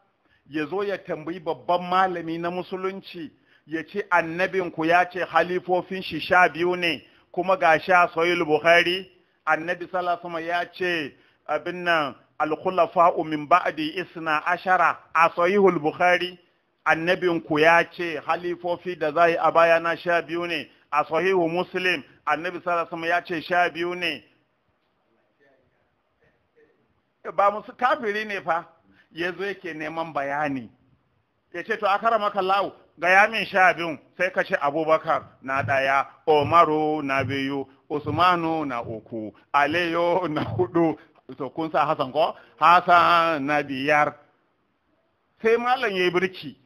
ya zo ya tambayi babban malami na musulunci ya ce annabinku ya ce halifofin shi 12 ne, kuma ga sha sahih Bukhari annabi sallallahu alaihi ya ce abin nan al-khulafa'u min ba'di 12 a sahih Bukhari. Annabinku ya ce halifofi da zai a baya na 12 ne, a sahih Muslim annabi sallallahu alaihi ya ce 12 ne. Ba musu kafiri ne fa yazo yake neman bayani, ya ce to akaramaka lau ga yamin 12, sai ka ce Abubakar na 1, Umaru na 2, Usmanu na 3, Aliyu na 4, to kun sa Hassan ko? Hassan na 5. Sai malam yayi birki,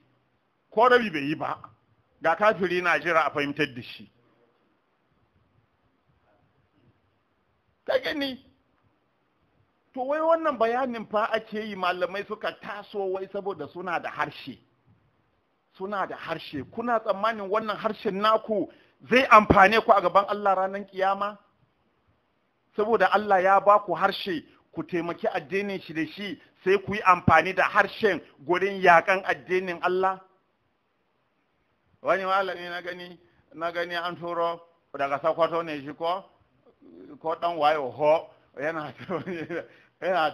ko rabi bai yi ba, ga kafiri na jira a fahimtar da shi. Ka gani? To wai wannan bayanin fa ake yi, malamai suka taso wai saboda suna da harshe. Suna da harshe, kuna tsammanin wannan harshen naku zai amfane ku a gaban Allah ranar kiyama? Saboda Allah ya ba ku harshe, ku taimaki addinin shi da shi, sai ku yi amfani da harshen gurin yakan addinin Allah? Wani malami na gani an turo daga Sokoto ne shi ko dan wayo ho yana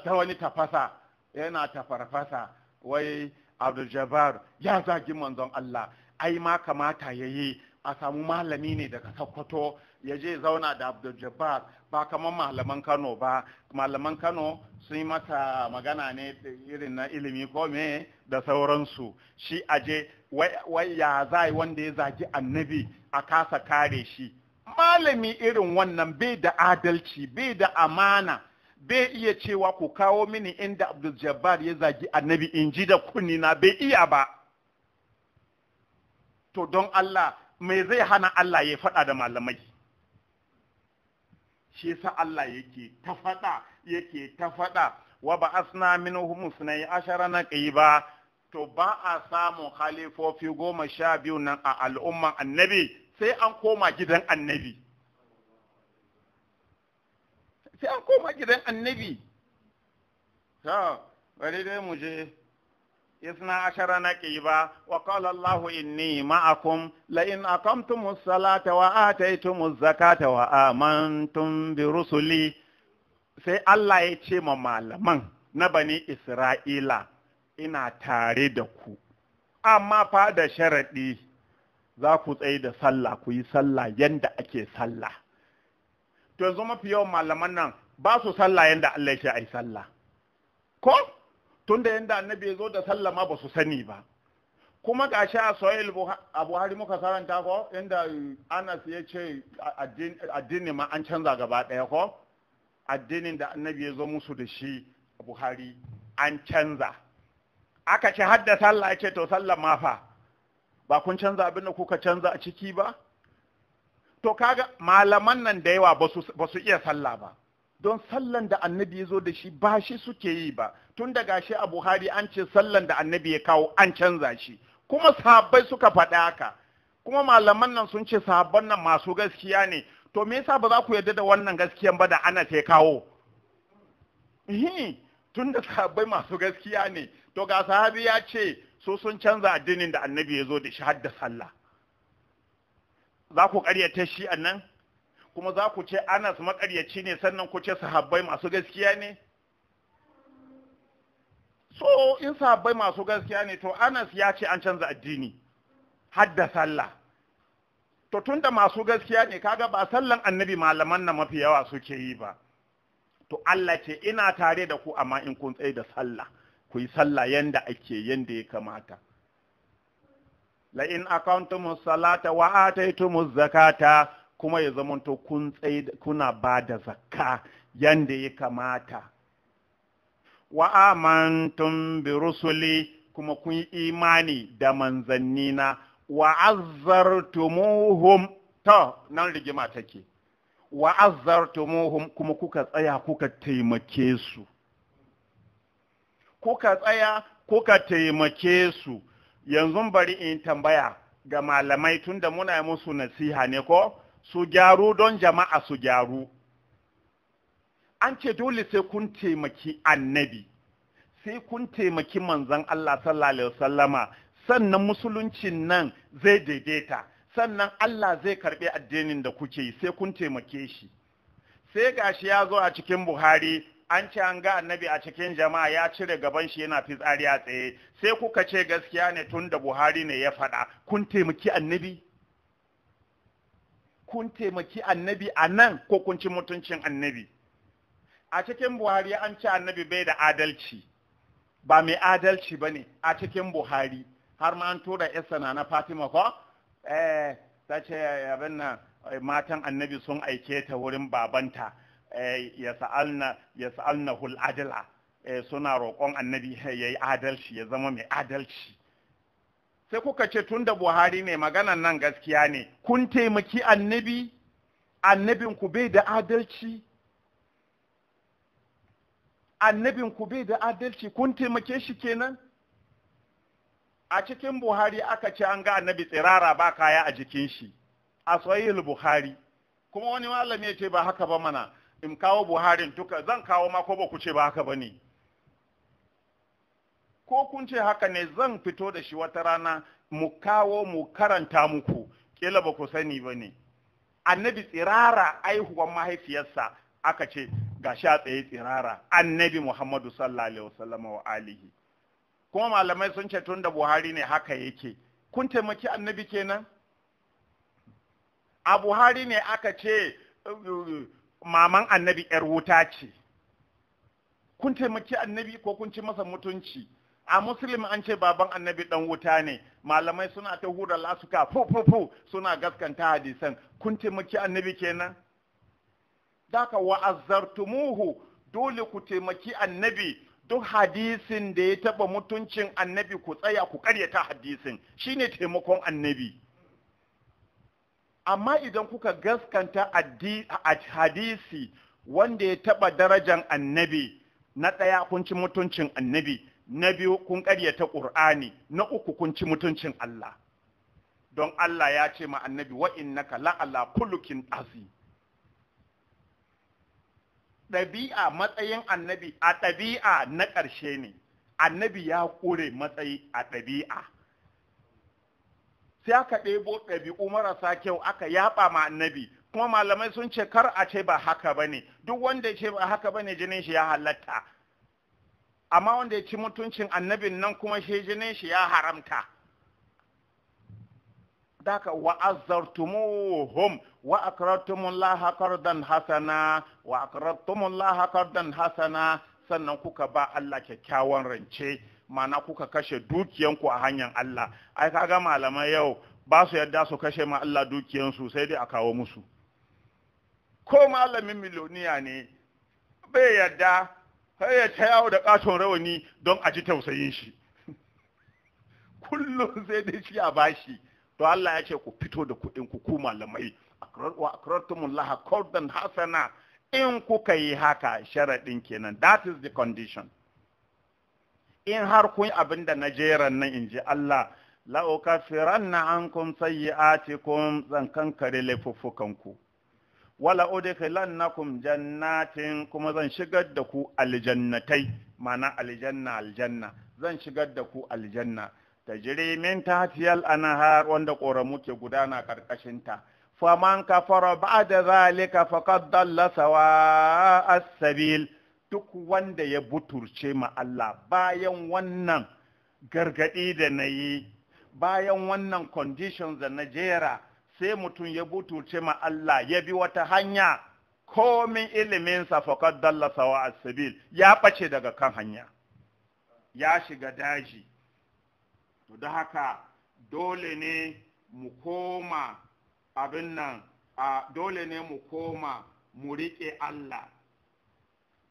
ta wani tafasa, yana ta farfasa, wai Abdul Jabbar ya zagi manzon Allah, ai ma kamata yayi a samu malami ne daga Sokoto ya je zauna da Abdul Jabbar, ba kamar malaman Kano ba. Malaman Kano sun yi masa magana ne irin na ilimi ko me da sauransu, shi aje wai ya zai wanda ya zagi annabi a kasa kare shi. Malami irin wannan bai da adalci, bai da amana, bai iya cewa ku kawo mini inda Abdul Jabbar ya zagi annabi in ji da kunni na, bai iya ba. To don Allah, me zai hana Allah ya faɗa da malamai? Shi yasa Allah yake ta faɗa wa ba'asna minhum 12 naqiba. To ba a samun khalifofi 12 nan a al'umman annabi sai an koma gidan annabi. Sai an koma gidan annabi. To bari dai mu je 12 naqiba wa qala Allahu inni ma'akum la in aqamtumus salata wa ataytumuz zakata wa amantum bi rusuli. Sai Allah ya ce ma malaman na bani Isra'ila, ina tare da ku, amma fa da sharaɗi za ku tsaye da sallah, ku yi sallah yanda ake sallah. To yanzu mafi yawan malaman nan ba su sallah yanda Allah ya ce ai sallah, ko tunda yanda annabi ya zo da sallah ma ba su sani ba. Kuma ga shi a sahih Buhari muka karanta ko inda Anas ya ce addini ma an canza gaba ɗaya ko, addinin da annabi ya zo musu da shi a Buhari an canza aka ce hadda sallah ya ce to sallan ma fa ba kun canza abin da kuka canza a ciki ba to kaga malaman nan da yawa ba su iya sallah ba don sallan da annabi ya zo da shi ba shi suke yi ba tun daga shi a Buhari an ce sallan da annabi ya kawo an canza shi kuma sahabbai suka faɗi haka kuma malaman nan sun ce sahabban nan masu gaskiya ne to me yasa ba za ku yarda da wannan gaskiyan ba da ana sai kawo tun da sahabbai masu gaskiya ne to ga sahabi ya ce so sun canza addinin da annabi ya zo da shi har da sallah za ku ƙaryata shi a nan kuma za ku ce Anas maƙaryaci ne sannan ku ce sahabbai masu gaskiya ne so in sahabbai masu gaskiya ne to Anas ya ce an canza addini har da sallah to tunda masu gaskiya ne kaga ba sallan annabi malaman na mafi yawa suke yi ba to Allah ce ina tare da ku amma in kun tsaye da sallah ku yi sallah yanda yanda ya kamata la in aqamtumus salata wa ataytumuz zakata kuma ya zamanto kun tsaye kuna ba da zakka yanda ya kamata wa amantum bi rusuli kuma kun yi imani da manzannina wa azzartumuhum to nan rigima take wa azzartumuhum kuma kuka tsaya kuka taimake su kuka taimake su yanzu bari in tambaya ga malamai tunda muna musu nasiha ne ko su gyaru don jama'a su gyaru an ce dole sai kun taimaki annabi sai kun taimaki manzon Allah sallallahu alaihi wasallama sannan musuluncin nan zai daidaita sannan Allah zai karbi addinin da kuke yi sai kun taimake shi sai gashi ya zo a cikin Buhari an ce an ga annabi a cikin jama'a ya cire gaban shi yana fitsari a tsaye sai kuka ce gaskiya ne tun da Buhari ne ya faɗa kun taimaki annabi a nan ko kun ci mutuncin annabi a cikin Buhari an ce annabi bai da adalci ba mai adalci ba ne a cikin Buhari har ma an tura yasa na Fatima ko ta ce abin nan matan annabi sun aike ta wurin babanta ya sa'alna hul adala suna roƙon annabi ya yi adalci ya zama mai adalci sai kuka ce tun da Buhari ne maganan nan gaskiya ne kun taimaki annabin ku bai da adalci kun taimake shi kenan a cikin Buhari aka ce an ga annabi tsirara ba kaya a jikin shi a sahihul Buhari kuma wani malami ya ce ba haka ba mana in kawo Buharin duka zan kawo ma ko ba ku ce ba haka ba ne ko kun ce haka ne zan fito da shi wata rana mu kawo mu karanta muku kila ba ku sani ba ne annabi tsirara aihuwan mahaifiyarsa aka ce ga sha tsaye tsirara annabi Muhammadu sallallahu alaihi wasallam wa alihi kuma malamai sun ce tun da Buhari ne haka yake kun taimaki annabi kenan a Buhari ne aka ce maman annabi yar wuta ce kun taimaki annabi ko kun ci masa mutunci a Muslim an ce baban annabi dan wuta ne malamai suna ta hura lasuka fu suna gaskanta hadisan kun taimaki annabi kenan daka wa azzartumuhu dole ku taimaki annabi duk hadisin da ya taba mutuncin annabi ku tsaya ku karyata hadisin shine taimakon annabi amma idan kuka gaskanta hadisi wanda ya taba darajan annabi na ɗaya kun ci mutuncin annabi na biyu kun ƙaryata ƙur'ani na uku kun ci mutuncin Allah don Allah ya ce ma annabi wa innaka la'ala khuluqin azim ɗabi'a matsayin annabi a ɗabi'a na ƙarshe ne annabi ya ƙure matsayi a ɗabi'a sai aka ɗebo ɗabi'u marasa kyau aka yaɓa ma annabi kuma malamai sun ce kar a ce ba haka bane duk wanda ya ce ba haka bane jinin shi ya halatta amma wanda ya ci mutuncin annabin nan kuma shi jinin shi ya haramta daka wa azzartumuhum wa aqradtumullaha qardan hasana sannan kuka ba Allah kyakkyawan rance mana kuka kashe dukiyanku a hanyar Allah ai kaga malamai yau ba su yadda su kashe ma Allah dukiyansu sai dai a kawo musu ko malamin miliyoniya ne bai yadda sai ya ta yawo da katon rawani don a ji tausayin shi kullum sai dai shi a bashi. To Allah ya ce ku fito da kuɗin ku malamai, wa aqradtumullaha qardan hasana. In kuka yi haka, sharaɗin kenan, that is the condition. In har kun abin da na jeran nan in ji Allah, la'ukaffiranna ankum sayyi'atikum, zan kankare laifuffukanku. Wala udkhilannakum jannatin, kuma zan shigar da ku aljannatai, mana aljanna, zan shigar da ku aljanna. Tajri min tahtiyal anhar, wanda ƙoramu ke gudana karkashinta. Faman kafara ba'da zalika faqad dalla sawa as-sabil. Duk wanda ya buturce ma Allah bayan wannan gargadi da nayi, bayan wannan conditions da na jera, sai mutum ya buturce ma Allah ya bi wata hanya, komin iliminsa faqad dalla sawa as-sabil, ya bace daga kan hanya, ya shiga daji. To da haka dole ne mu koma abin nan, dole ne mu koma mu riƙe Allah,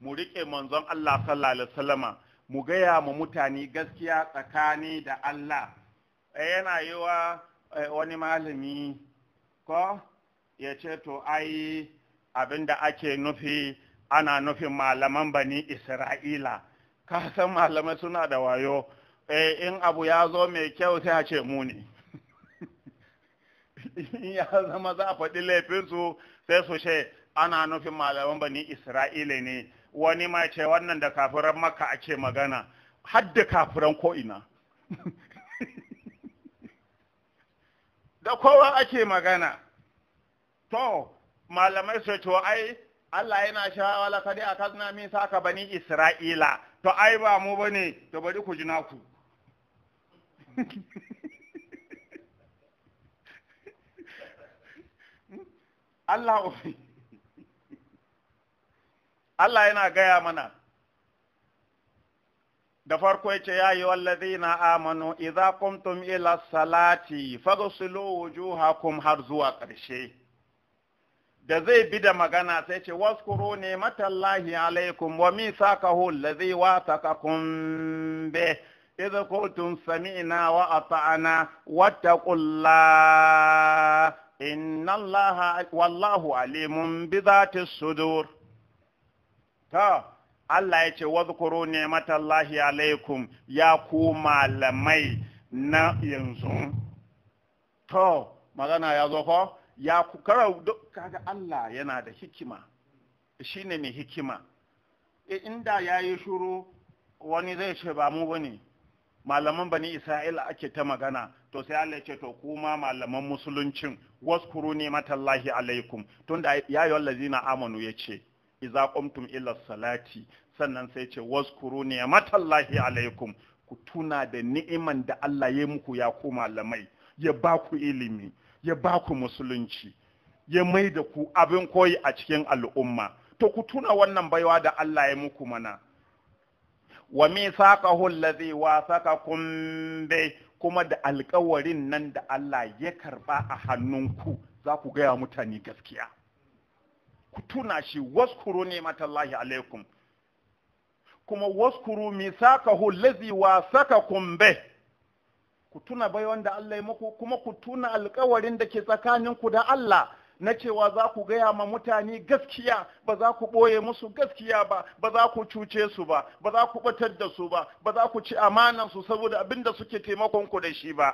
mu riƙe manzon Allah sallallahu alaihi wasallama, mu gaya ma mutane gaskiya tsakani da Allah. Yana yi wa wani malami ko ya ce to ai abin da ake nufi, ana nufin malaman bani Isra'ila. Ka san malamai suna da wayo, in abu ya zo mai kyau sai a ce mu ne. Ya zama za a faɗi laifinsu sai su ce ana nufin malaman bani Isra'ila ne. Wani ma ce wannan da kafiran Makka ake magana, har da kafiran ko'ina. Da kowa ake magana. To, malamai su ce ai Allah yana sha wala kadi akazna min saka bani Isra'ila. To ai ba mu bane, to bari ku ji naku. Allah yana gaya mana, da farko yace ya yi wallazina amanu idza qumtum ila salati faghsilu wujuhakum, har zuwa ƙarshe. Da zai bi da magana sai ce waskuru ne matallahi alaikum wa misaqahu allazi wasaqakum bih idza qultum sami'na wa ata'na wattaqullaha innallaha wallahu alimun bi dhati sudur. Ta Allah ya ce wazkuru ni'matallahi alaikum, ya ku malamai na yanzu. To magana ya zo ko ya ku kaga Allah yana da hikima, shine mai hikima. Inda yayi shuru wani zai ce ba mu bane, malaman bani Isra'ila ake ta magana, to sai Allah ya ce to kuma malaman musuluncin waskuru ni'matallahi alaikum, tunda ya yi wallazina amanu yace idza qumtum ila salati, sannan sai ce waskuru ni'matallahi alaikum, ku tuna da ni'iman da Allah ya muku ya ku malamai, ya ba ku ilimi, ya ba ku musulunci, ya mai da ku abin koyi a cikin al'umma. To ku tuna wannan baiwa da Allah ya muku mana. Wa mithaqahu allazi wasaqakum bi, kuma da alƙawarin nan da Allah ya karba a hannunku, za ku gaya mutane gaskiya. Ku tuna shi, waskuru ni'matallahi alaikum, kuma waskuru mithaqahu allazi wasaqakum bi, ku tuna bai wanda Allah ya muku, kuma ku tuna alƙawarin da ke tsakaninku da Allah na cewa za ku gaya ma mutane gaskiya, ba za ku ɓoye musu gaskiya ba, ba za ku cuce su ba, ba za ku ɓatar da su ba, ba za ku ci amanansu saboda abin da suke taimakon ku da shi ba.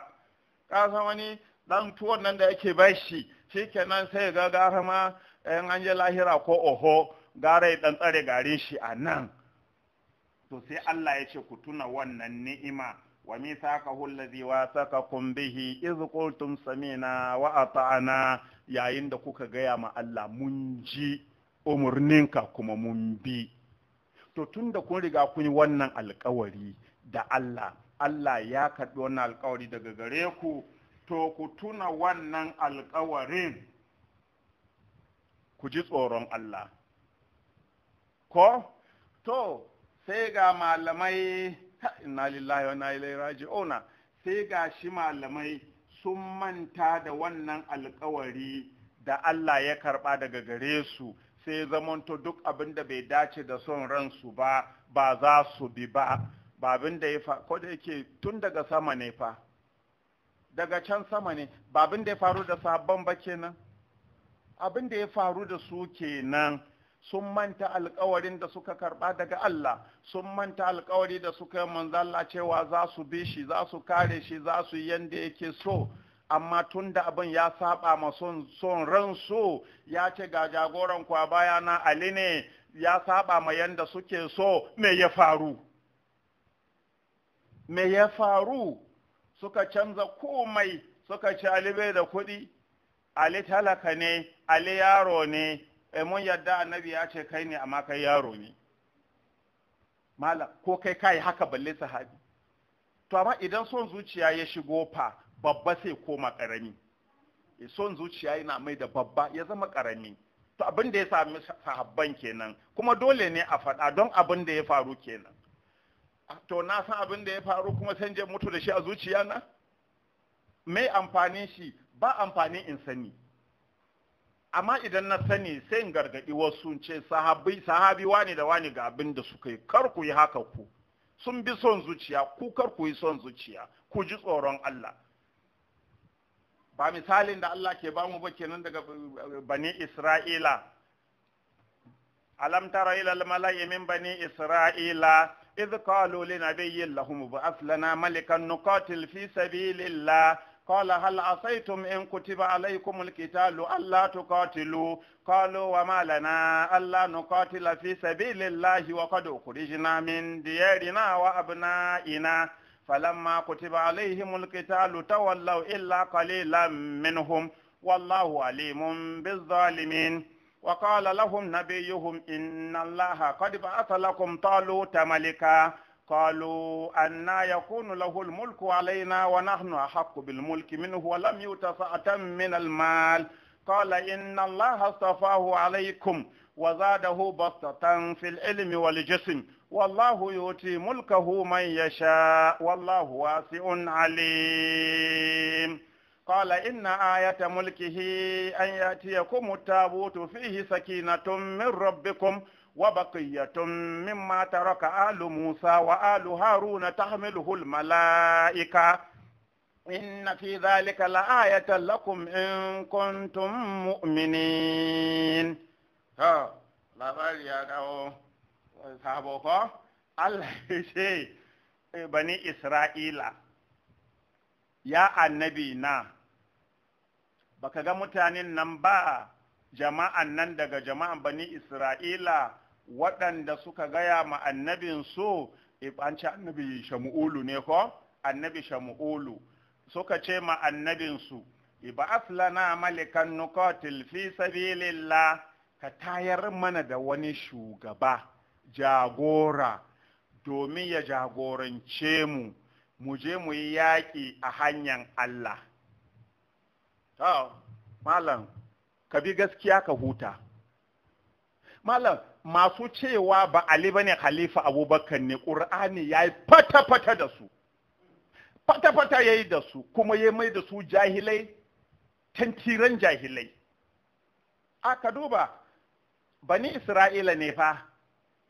Ka san wani ɗan tuwon nan da yake bashi, shi kenan sai ga gara ma in an je lahira ko oho, gara ya ɗan tsare garin shi a nan. To sai Allah ya ce ku tuna wannan ni'ima. Wa mithaqahu allazi wasaqakum bihi iz qultum sami'na wa ata'na, yayin da kuka gaya ma Allah mun ji umurninka kuma mun bi. To tunda kun riga kun yi wannan alƙawari da Allah, Allah ya karɓi wannan alƙawari daga gare ku, to ku tuna wannan alƙawarin, ku ji tsoron Allah. Ko to sai ga malamai, inna lillahi wa inna ilaihi raji'un, sai ga shi malamai sun manta da wannan alƙawari da Allah ya karɓa daga gare su, sai zamanto duk abin da bai dace da son ransu ba, ba za su bi ba, ba abin da ya fa, ko da yake tun daga sama ne fa, daga can sama ne. Ba abin da ya faru da sahabban ba kenan, abin da ya faru da su kenan. Sun manta alkawarin da suka karba daga Allah, sun manta alkawari da suka yi manzo Allah cewa za su bi shi, za su kare shi, za su yi yanda yake so. Amma tun da abin ya saba ma son ran so, ya ce ga jagoran kwa bayana Ali ne, ya saba ma yanda suke so, me ya faru? Me ya faru? Suka canza komai, suka ce Ali bai da kuɗi, Ali talaka ne, Ali yaro ne. Mun yadda annabi ya ce kai ne amma kai yaro ne. Malam ko kai haka balle sahabi. To amma idan son zuciya ya shigo fa, babba sai koma karami. Son zuciya yana mai da babba ya zama karami. To abin da ya sami sahabban kenan, kuma dole ne a faɗa don abin da ya faru kenan. To na san abin da ya faru kuma san je mutu da shi a zuciya na? Mai amfanin shi? Ba amfani in sani. Amma idan na sani sai in gargaɗi wasu ce sahabi wani da wani ga abin da suka yi, kar ku yi haka ku. Sun bi son zuciya, ku kar ku yi son zuciya, ku ji tsoron Allah. Ba misalin da Allah ke bamu ba kenan daga bani Isra'ila. Alam tara ila al-mala'i min bani Isra'ila idh qalu li nabiyyin lahum ba'ath lana malikan nuqatil fi sabilillah. قال هل عصيتم إن كتب عليكم القتال ألا تقاتلوا قالوا وما لنا ألا نقاتل في سبيل الله وقد أخرجنا من ديارنا وأبنائنا فلما كتب عليهم القتال تولوا إلا قليلا منهم والله عليم بالظالمين وقال لهم نبيهم إن الله قد بعث لكم طالوت ملكا قالوا أنا يكون له الملك علينا ونحن أحق بالملك منه ولم يؤت سعة من المال قال إن الله اصطفاه عليكم وزاده بسطة في العلم والجسم والله يؤتي ملكه من يشاء والله واسع عليم قال إن آية ملكه أن يأتيكم التابوت فيه سكينة من ربكم وبقية مما ترك آل موسى وآل هارون تحمله الملائكة إن في ذلك لآية لكم إن كنتم مؤمنين. labari ya dawo sabo ko Allah ya ce bani Isra'ila ya annabi na baka ga mutanen nan ba, jama'an nan daga jama'an bani Isra'ila waɗanda suka gaya ma annabin su, an ce annabi Shamu'ulu ne ko? Annabi Shamu'ulu suka ce ma annabin su, ib'ath lana malikan nuqatil fi sabilillah, ka tayar mana da wani shugaba jagora domin ya jagorance mu, mu je mu yi yaƙi a hanyar Allah. Malam, ka bi gaskiya ka huta. Malam, masu cewa ba Ali bane Khalifa Abubakar ne, Qur'ani yayi fata-fata da su. Fata-fata yayi da su, kuma ya mai da su jahilai, tantiran jahilai. Aka duba, bani Isra'ila ne fa,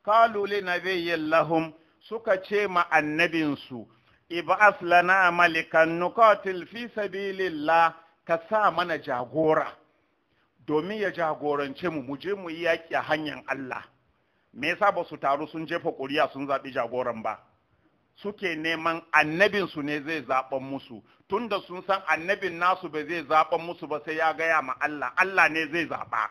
kalu li nabiyyin lahum, suka ce ma annabinsu, ib'as lana malikan nuqatil fi sabilillah, ka sa mana jagora domin ya jagorance mu, mu je mu yi yaƙi a hanyar Allah. Me yasa ba su taru sun jefa ƙuri'a sun zaɓi jagoran ba? Suke neman annabinsu ne zai zaɓan musu, tunda sun san annabin nasu ba zai zaɓan musu ba sai ya gaya ma Allah, Allah ne zai zaɓa.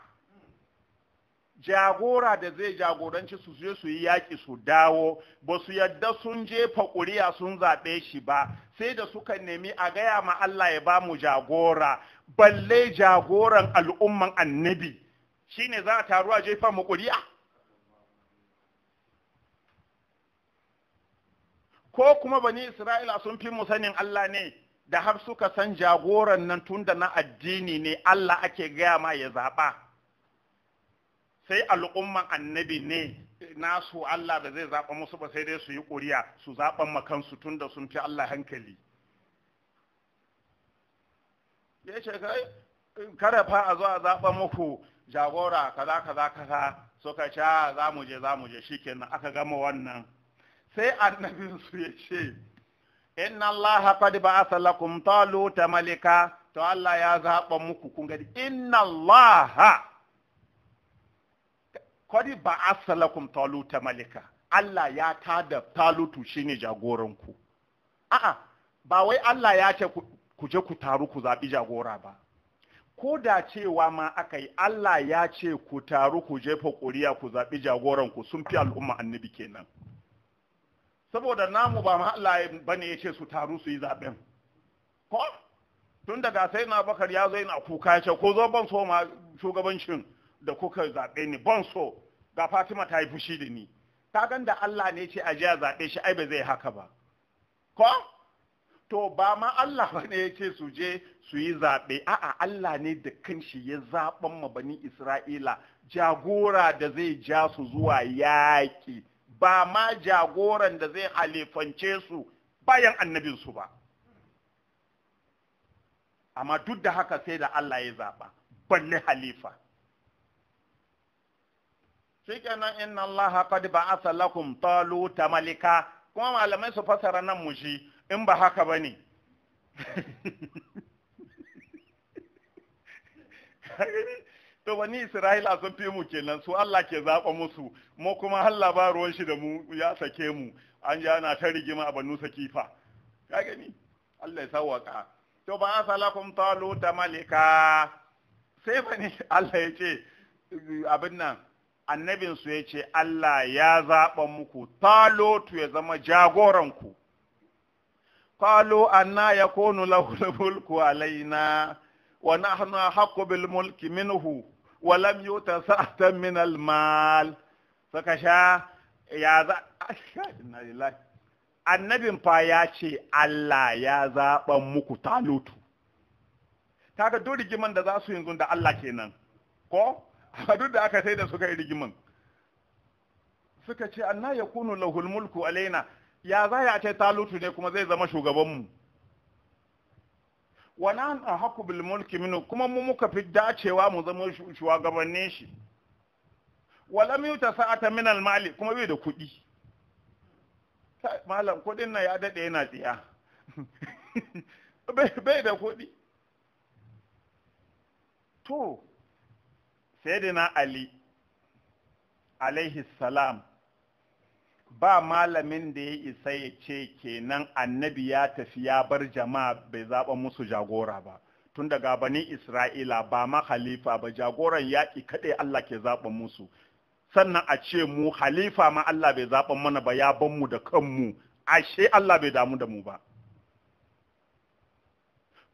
Jagora da zai jagoranci su je su yi yaƙi su dawo, ba su yadda sun jefa ƙuri'a sun zaɓe shi ba, sai da suka nemi a gaya ma Allah ya ba mu jagora, balle jagoran al'umman annabi, shine za a taru a jefa mu ƙuri'a? Ko kuma bani Isra'ila sun fi mu sanin Allah ne, da har suka san jagoran nan tun da na addini ne Allah ake gaya ma ya zaɓa. Sai al'umman annabi ne nasu Allah da zai zaɓa musu ba sai dai su yi ƙuri'a su zaɓan makansu tun da sun fi Allah hankali. Ya ce kada fa a zo a zaɓa muku jagora kaza suka ce za mu je shikenan aka gama wannan. Sai annabinsu ya ce inna allaha qad ba'atha lakum taluta malika, to Allah ya zaɓa muku kun gani inna allaha qad ba'atha lakum taluta malika, Allah ya tada talutu shine jagoranku. A'a, ba wai Allah ya ce ku je ku taru ku zaɓi jagora ba, ko da cewa ma aka yi Allah ya ce ku taru ku jefa ƙuri'a ku zaɓi jagoranku, sun fi al'umma annabi kenan. Saboda namu ba ma Allah bane ya ce su taru su yi zaɓen, ko tun daga sai na bakar ya zo yana kuka ya ce ko zo ban so ma shugabancin da kuka zaɓe ni ban so, ga Fatima ta yi fushi da ni. Ta gan da Allah ne ce a je a zaɓe shi, ai ba zai haka ba, ko to ba ma Allah bane ya ce su je su yi zaɓe, a'a Allah ne da kanshi ya zaɓan ma bani Isra'ila jagora da zai ja su zuwa yaƙi, ba ma jagoran da zai halifance su bayan annabinsu ba. Amma duk da haka sai da Allah ya zaɓa, balle halifa. Shikenan inna Allah qad ba'atha lakum taluta malika, kuma malamai su fasara nan mu shi in ba haka bane. To bani Isra'ila sun fi mu kenan, su Allah ke zaɓa musu, mu kuma Allah ba ruwan shi da mu, ya sake mu, an ji ana ta rigima a Banu Sakifa. Ka gani? Allah ya sawwaka. To ba asalakum taluta malika, sai bani Allah ya ce abin nan, annabin su ya ce Allah ya zaɓa muku talutu ya zama jagoranku. Qalu anna yakunu lahu al-mulku alaina wa nahnu haqqu bil mulki minhu wa lam yuta sa'atan min al-mal. Saka sha ya za inna lillahi, annabin fa ya ce Allah ya zaɓa muku talutu. Kaga duk rigiman da za su yanzu da Allah kenan, ko duk da aka sai da suka yi rigiman suka ce anna yakunu lahu al-mulku alaina, ya za ya ce talutu ne kuma zai zama shugabanmu. Wannan a haku bil mulki minu, kuma mu muka fi dacewa mu zama shugabannin shi. Walam yuta sa'ata min al mali, kuma bai da kuɗi. Malam kuɗin nan ya dade yana tsiya. Bai da kuɗi. To sayyidina Ali alaihi salam, ba malamin da ya isa ya ce kenan annabi ya tafi ya bar jama'a bai zaɓa musu jagora ba. Tun daga bani Isra'ila ba ma halifa ba, jagoran yaƙi kaɗai Allah ke zaɓa musu. Sannan a ce mu halifa ma Allah bai zaɓa mana ba, ya ban mu da kanmu, ashe Allah bai damu da mu ba.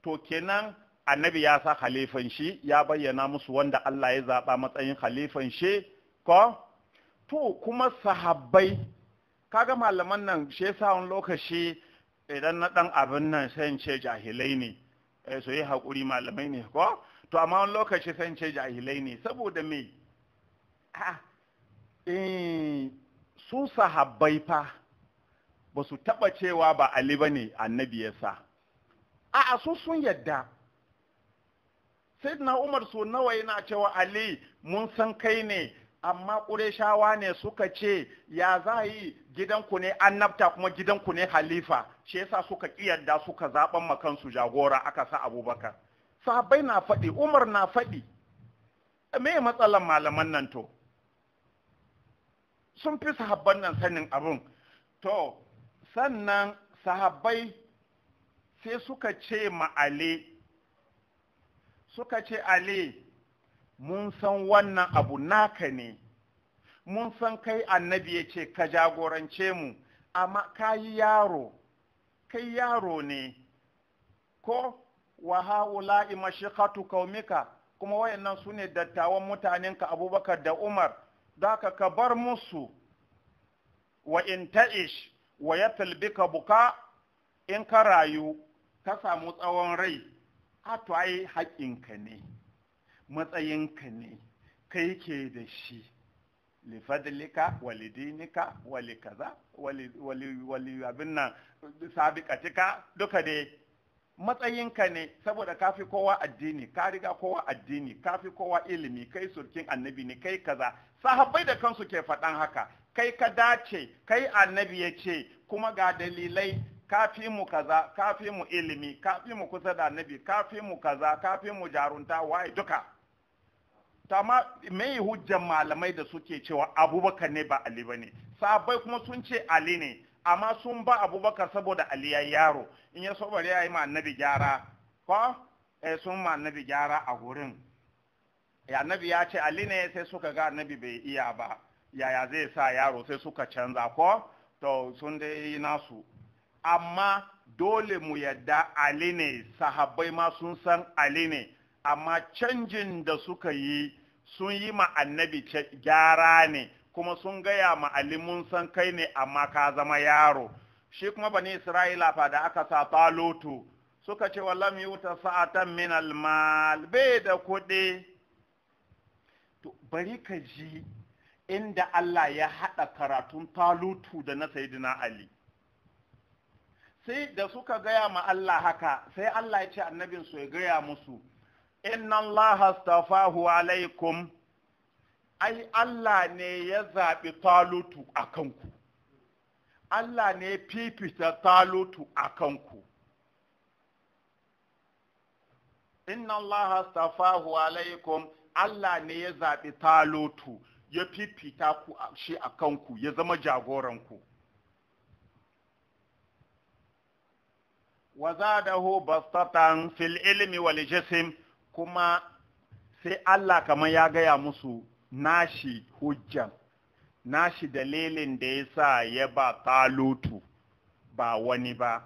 To kenan annabi ya sa halifan shi, ya bayyana musu wanda Allah ya zaɓa matsayin halifan shi, ko? To kuma sahabbai, kaga malaman nan shi yasa wani lokaci idan na dan abin nan sai in ce jahilai ne, su yi haƙuri malamai ne, ko to amma wani lokaci sai in ce jahilai ne, saboda me su sahabbai fa ba su taɓa cewa ba Ali ba ne annabi ya sa, su sun yadda. Sayyidina Umar so nawa yana cewa Ali mun san kai ne, amma ƙureshawa ne suka ce ya za yi gidanku ne annabta kuma gidanku ne halifa, shi yasa suka ƙiyarda suka zaɓan makansu jagora aka sa Abubakar. Sahabbai na faɗi, Umar na faɗi, me matsalan malaman nan to? Sun fi sahabban nan sanin abin. To, sannan sahabbai sai suka ce ma Ali, mun san wannan abu naka ne, mun san kai annabi ya ce ka jagorance mu, amma kai yaro ne, ko wa haula'i mashiqatu qaumika, kuma wayannan su ne dattawan mutanenka Abubakar da Umar, daka ka bar musu. Wa in ta'ish wa yatalbika buka, in ka rayu ka samu tsawon rai, to ai haƙinka ne, matsayinka ne, kai ke da shi, lifadlika walidinika wali kaza wali abin nan sabiqatika, duka dai matsayinka ne, saboda kafi kowa addini, ka riga kowa addini, kafi kowa ilimi, kai surkin annabi ne, kai kaza. Sahabbai da kansu ke faɗan haka, kai ka dace, kai annabi ya ce, kuma ga dalilai, kafi mu kaza, kafi mu ilimi, kafi mu kusa da annabi, kafi mu kaza, kafi mu jarunta, waye duka. Tama mai hujjan malamai da suke cewa Abubakar ne ba Ali bane. Sahabbai kuma sun ce Ali ne, amma sun ba Abubakar saboda Ali ya yaro. In ya so bari ya yi ma annabi gyara, ko sun ma annabi gyara a gurin. Annabi ya ce Ali ne, sai suka ga annabi bai iya ba. Yaya zai sa yaro, sai suka canza, ko to sun dai nasu. Amma dole mu yadda Ali ne, sahabbai ma sun san Ali ne, amma canjin da suka yi sun yi ma annabi gyara ne, kuma sun gaya ma Ali mun san kai ne amma ka zama yaro. Shi kuma bani Isra'ila fa da aka sa Talutu suka ce wallam yuta sa'atan min almal, bai da kuɗi. To bari ka ji inda Allah ya haɗa karatun Talutu da na Sayyidina Ali. Sai da suka gaya ma Allah haka, sai Allah ya ce annabinsu ya gaya musu, inna Allah astafahu alaikum, ai Allah ne ya zaɓi Talutu a kanku. Allah ne fifita Talutu a kanku. Inna Allah astafahu alaikum, Allah ne ya zaɓi Talutu, ya fifita ku shi a kanku, ya zama jagoranku. Wa zadahu bastatan fil ilmi wal jism, kuma sai Allah kamar ya gaya musu nashi hujjan, nashi dalilin da ya sa ya ba Talutu ba wani ba,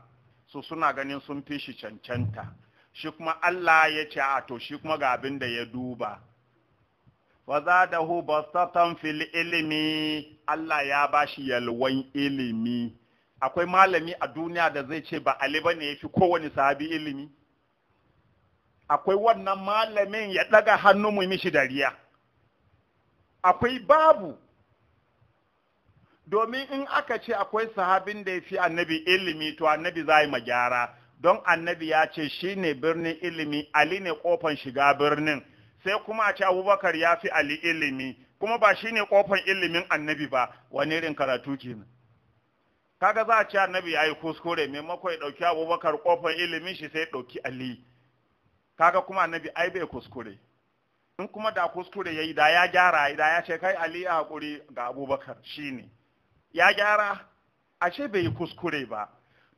su suna ganin sun fi shi cancanta. Shi kuma Allah ya ce a to shi kuma ga abin da ya duba. Wa zadahu bastatan fil ilmi, Allah ya ba shi yalwan ilimi. Akwai malami a duniya da zai ce ba Ali bane yafi kowane sahabi ilimi? Akwai wannan malamin ya daga hannu mu mishi dariya? Akwai babu. Domin in aka ce akwai sahabin da yafi annabi ilimi, to annabi za yi magyara, don annabi ya ce shi ne birnin ilimi, Ali ne kofan shiga birnin. Sai kuma a ce Abubakar ya fi Ali ilimi, kuma ba shi ne kofan ilimin annabi ba, wani irin karatu kenan. Kaga za a ce annabi ya yi kuskure, maimako ya ɗauki Abubakar kofan ilimin shi sai ya ɗauki Ali. Kaga kuma annabi ai bai kuskure. In kuma da kuskure ya yi da ya gyara, da ya ce kai Ali ya haƙuri ga Abubakar shi ne. Ya gyara, ashe bai yi kuskure ba.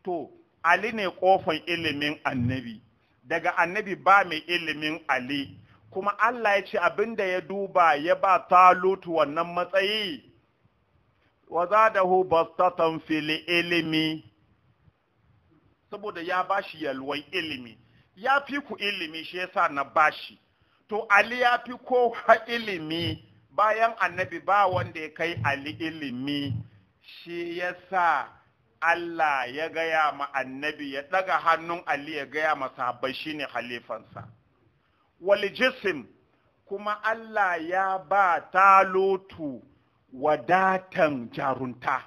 To, Ali ne kofan ilimin annabi. Daga annabi ba mai ilimin Ali. Kuma Allah ya ce abinda ya duba ya ba Talutu wannan matsayi, wa zadahu bastatan fil ilmi, saboda ya bashi yalwan ilimi. Ya fi ku ilimi, shi yasa na bashi. To Ali ya fi kowa ilimi, bayan annabi ba wanda ya kai Ali ilimi, shi yasa Allah ya gaya ma annabi ya daga hannun Ali ya gaya ma sahabbai shine halifansa. Wal jism, kuma Allah ya ba Talutu wadatan jarunta.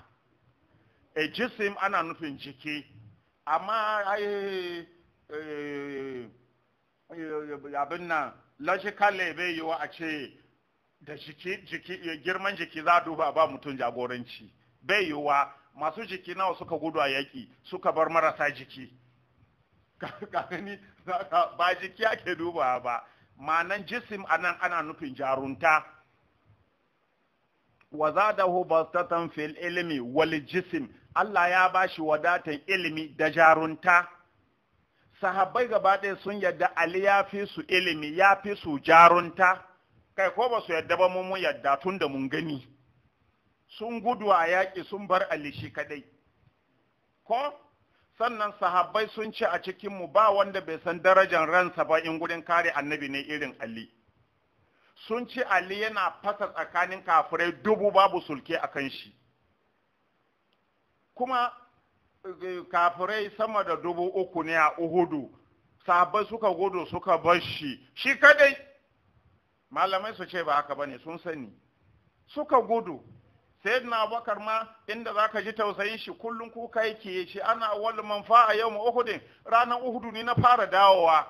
Jism ana nufin jiki, amma abin nan logically bai yiwa a ce da girman jiki za a duba ba mutum jagoranci. Bai yiwa. Masu jiki nawa suka gudu a yaƙi suka bar marasa jiki. Ba jiki ake dubawa ba. Ma'anan jisim anan ana nufin jarunta. Wa zadahu bastatan fil ilmi wal jism, Allah ya bashi wadatan ilimi da jarunta. Sahabbai gaba ɗaya sun yadda Ali ya fi su ilimi, ya fi su jarunta. Kai ko ba su yadda ba mun yadda tun da mun gani. Sun gudu a yaƙi sun bar Ali shi kadai. Ko sannan sahabbai sun ce a cikinmu ba wanda bai san darajar ransa ba in gudun kare annabi ne irin Ali. Sun ce Ali yana fasa tsakanin kafirai 1000 babu sulke a kan shi. Kuma kafirai sama da 3000 ne a Uhudu, sahabbai suka gudu suka bar shi kadai. Malamai su ce ba haka bane, sun sani. Suka gudu. Sayyidina Abubakar ma inda zaka ji tausayin shi kullun kuka yake shi, ana wal manfa'a yawm Uhud, ranan Uhud ni na fara dawowa.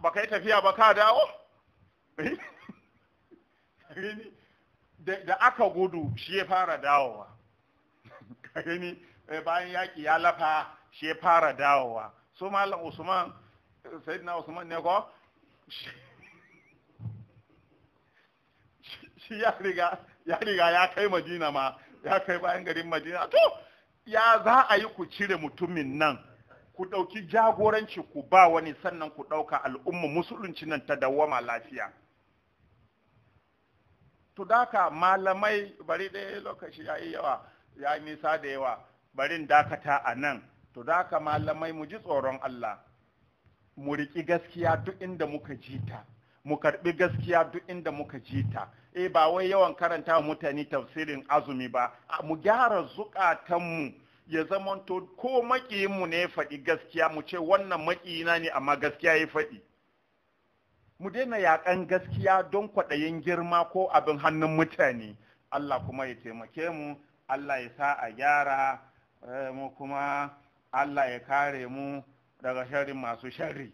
Ba kai tafiya ba ka dawo? Da aka gudu shi ya fara dawowa. Bayan yaki ya lafa shi fara dawowa su malam Usman sayyidina Usman ne ko shi ya riga ya kai Madina ma ya kai bayan garin Madina to ya za a yi ku cire mutumin nan ku ɗauki jagoranci ku ba wani sannan ku ɗauka al'umma musulunci nan ta dawwama lafiya to daka malamai bari dai lokaci ya yi yawa ya yi nisa da yawa barin dakata a nan to daka malamai mu ji tsoron Allah mu riƙi gaskiya duk inda muka ji ta mu karɓi gaskiya duk inda muka ji ta ba wai yawan karanta wa mutane tafsirin azumi ba mu gyara zukatanmu ya zamanto ko makiyinmu ne ya faɗi gaskiya mu ce wannan makiyina ne amma gaskiya ya faɗi mu daina yaƙan gaskiya don kwaɗayin girma ko abin hannun mutane Allah kuma ya taimake mu Allah ya sa a gyara mu kuma Allah ya kare mu daga sharrin masu sharri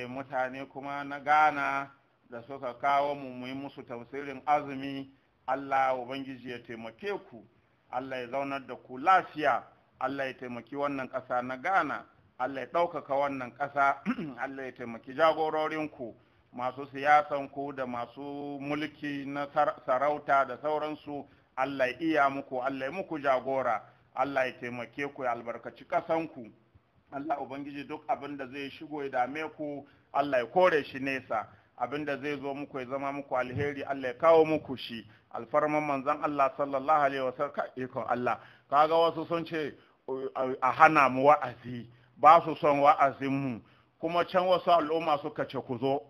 mutane kuma na Ghana da suka kawo mu yi musu tafsirin azumi Allah ubangiji ya taimake ku Allah ya zaunar da ku lafiya Allah ya taimaki wannan ƙasa na Ghana Allah ya ɗaukaka wannan ƙasa Allah ya taimaki jagororinku masu siyasan ku da masu mulki na sarauta da sauransu Allah ya iya muku Allah ya muku jagora Allah ya taimake ku ya albarkaci ƙasanku Allah ubangiji duk abin da zai shigo ya dame ku Allah ya kore shi nesa abin da zai zo muku ya zama muku alheri Allah ya kawo muku shi alfarman manzon Allah sallallahu alaihi wasallam ikon Allah kaga wasu sun ce a hana mu wa'azi ba su son wa'azin mu kuma can wasu al'umma suka ce ku zo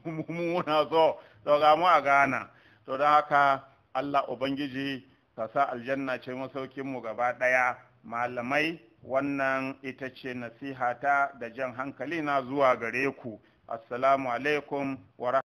muna zo to ga mu a Ghana to don haka Allah ubangiji ka sa aljanna ce masaukin mu gaba daya malamai wannan ita ce nasihata da jan hankali na zuwa gare ku assalamu alaikum wa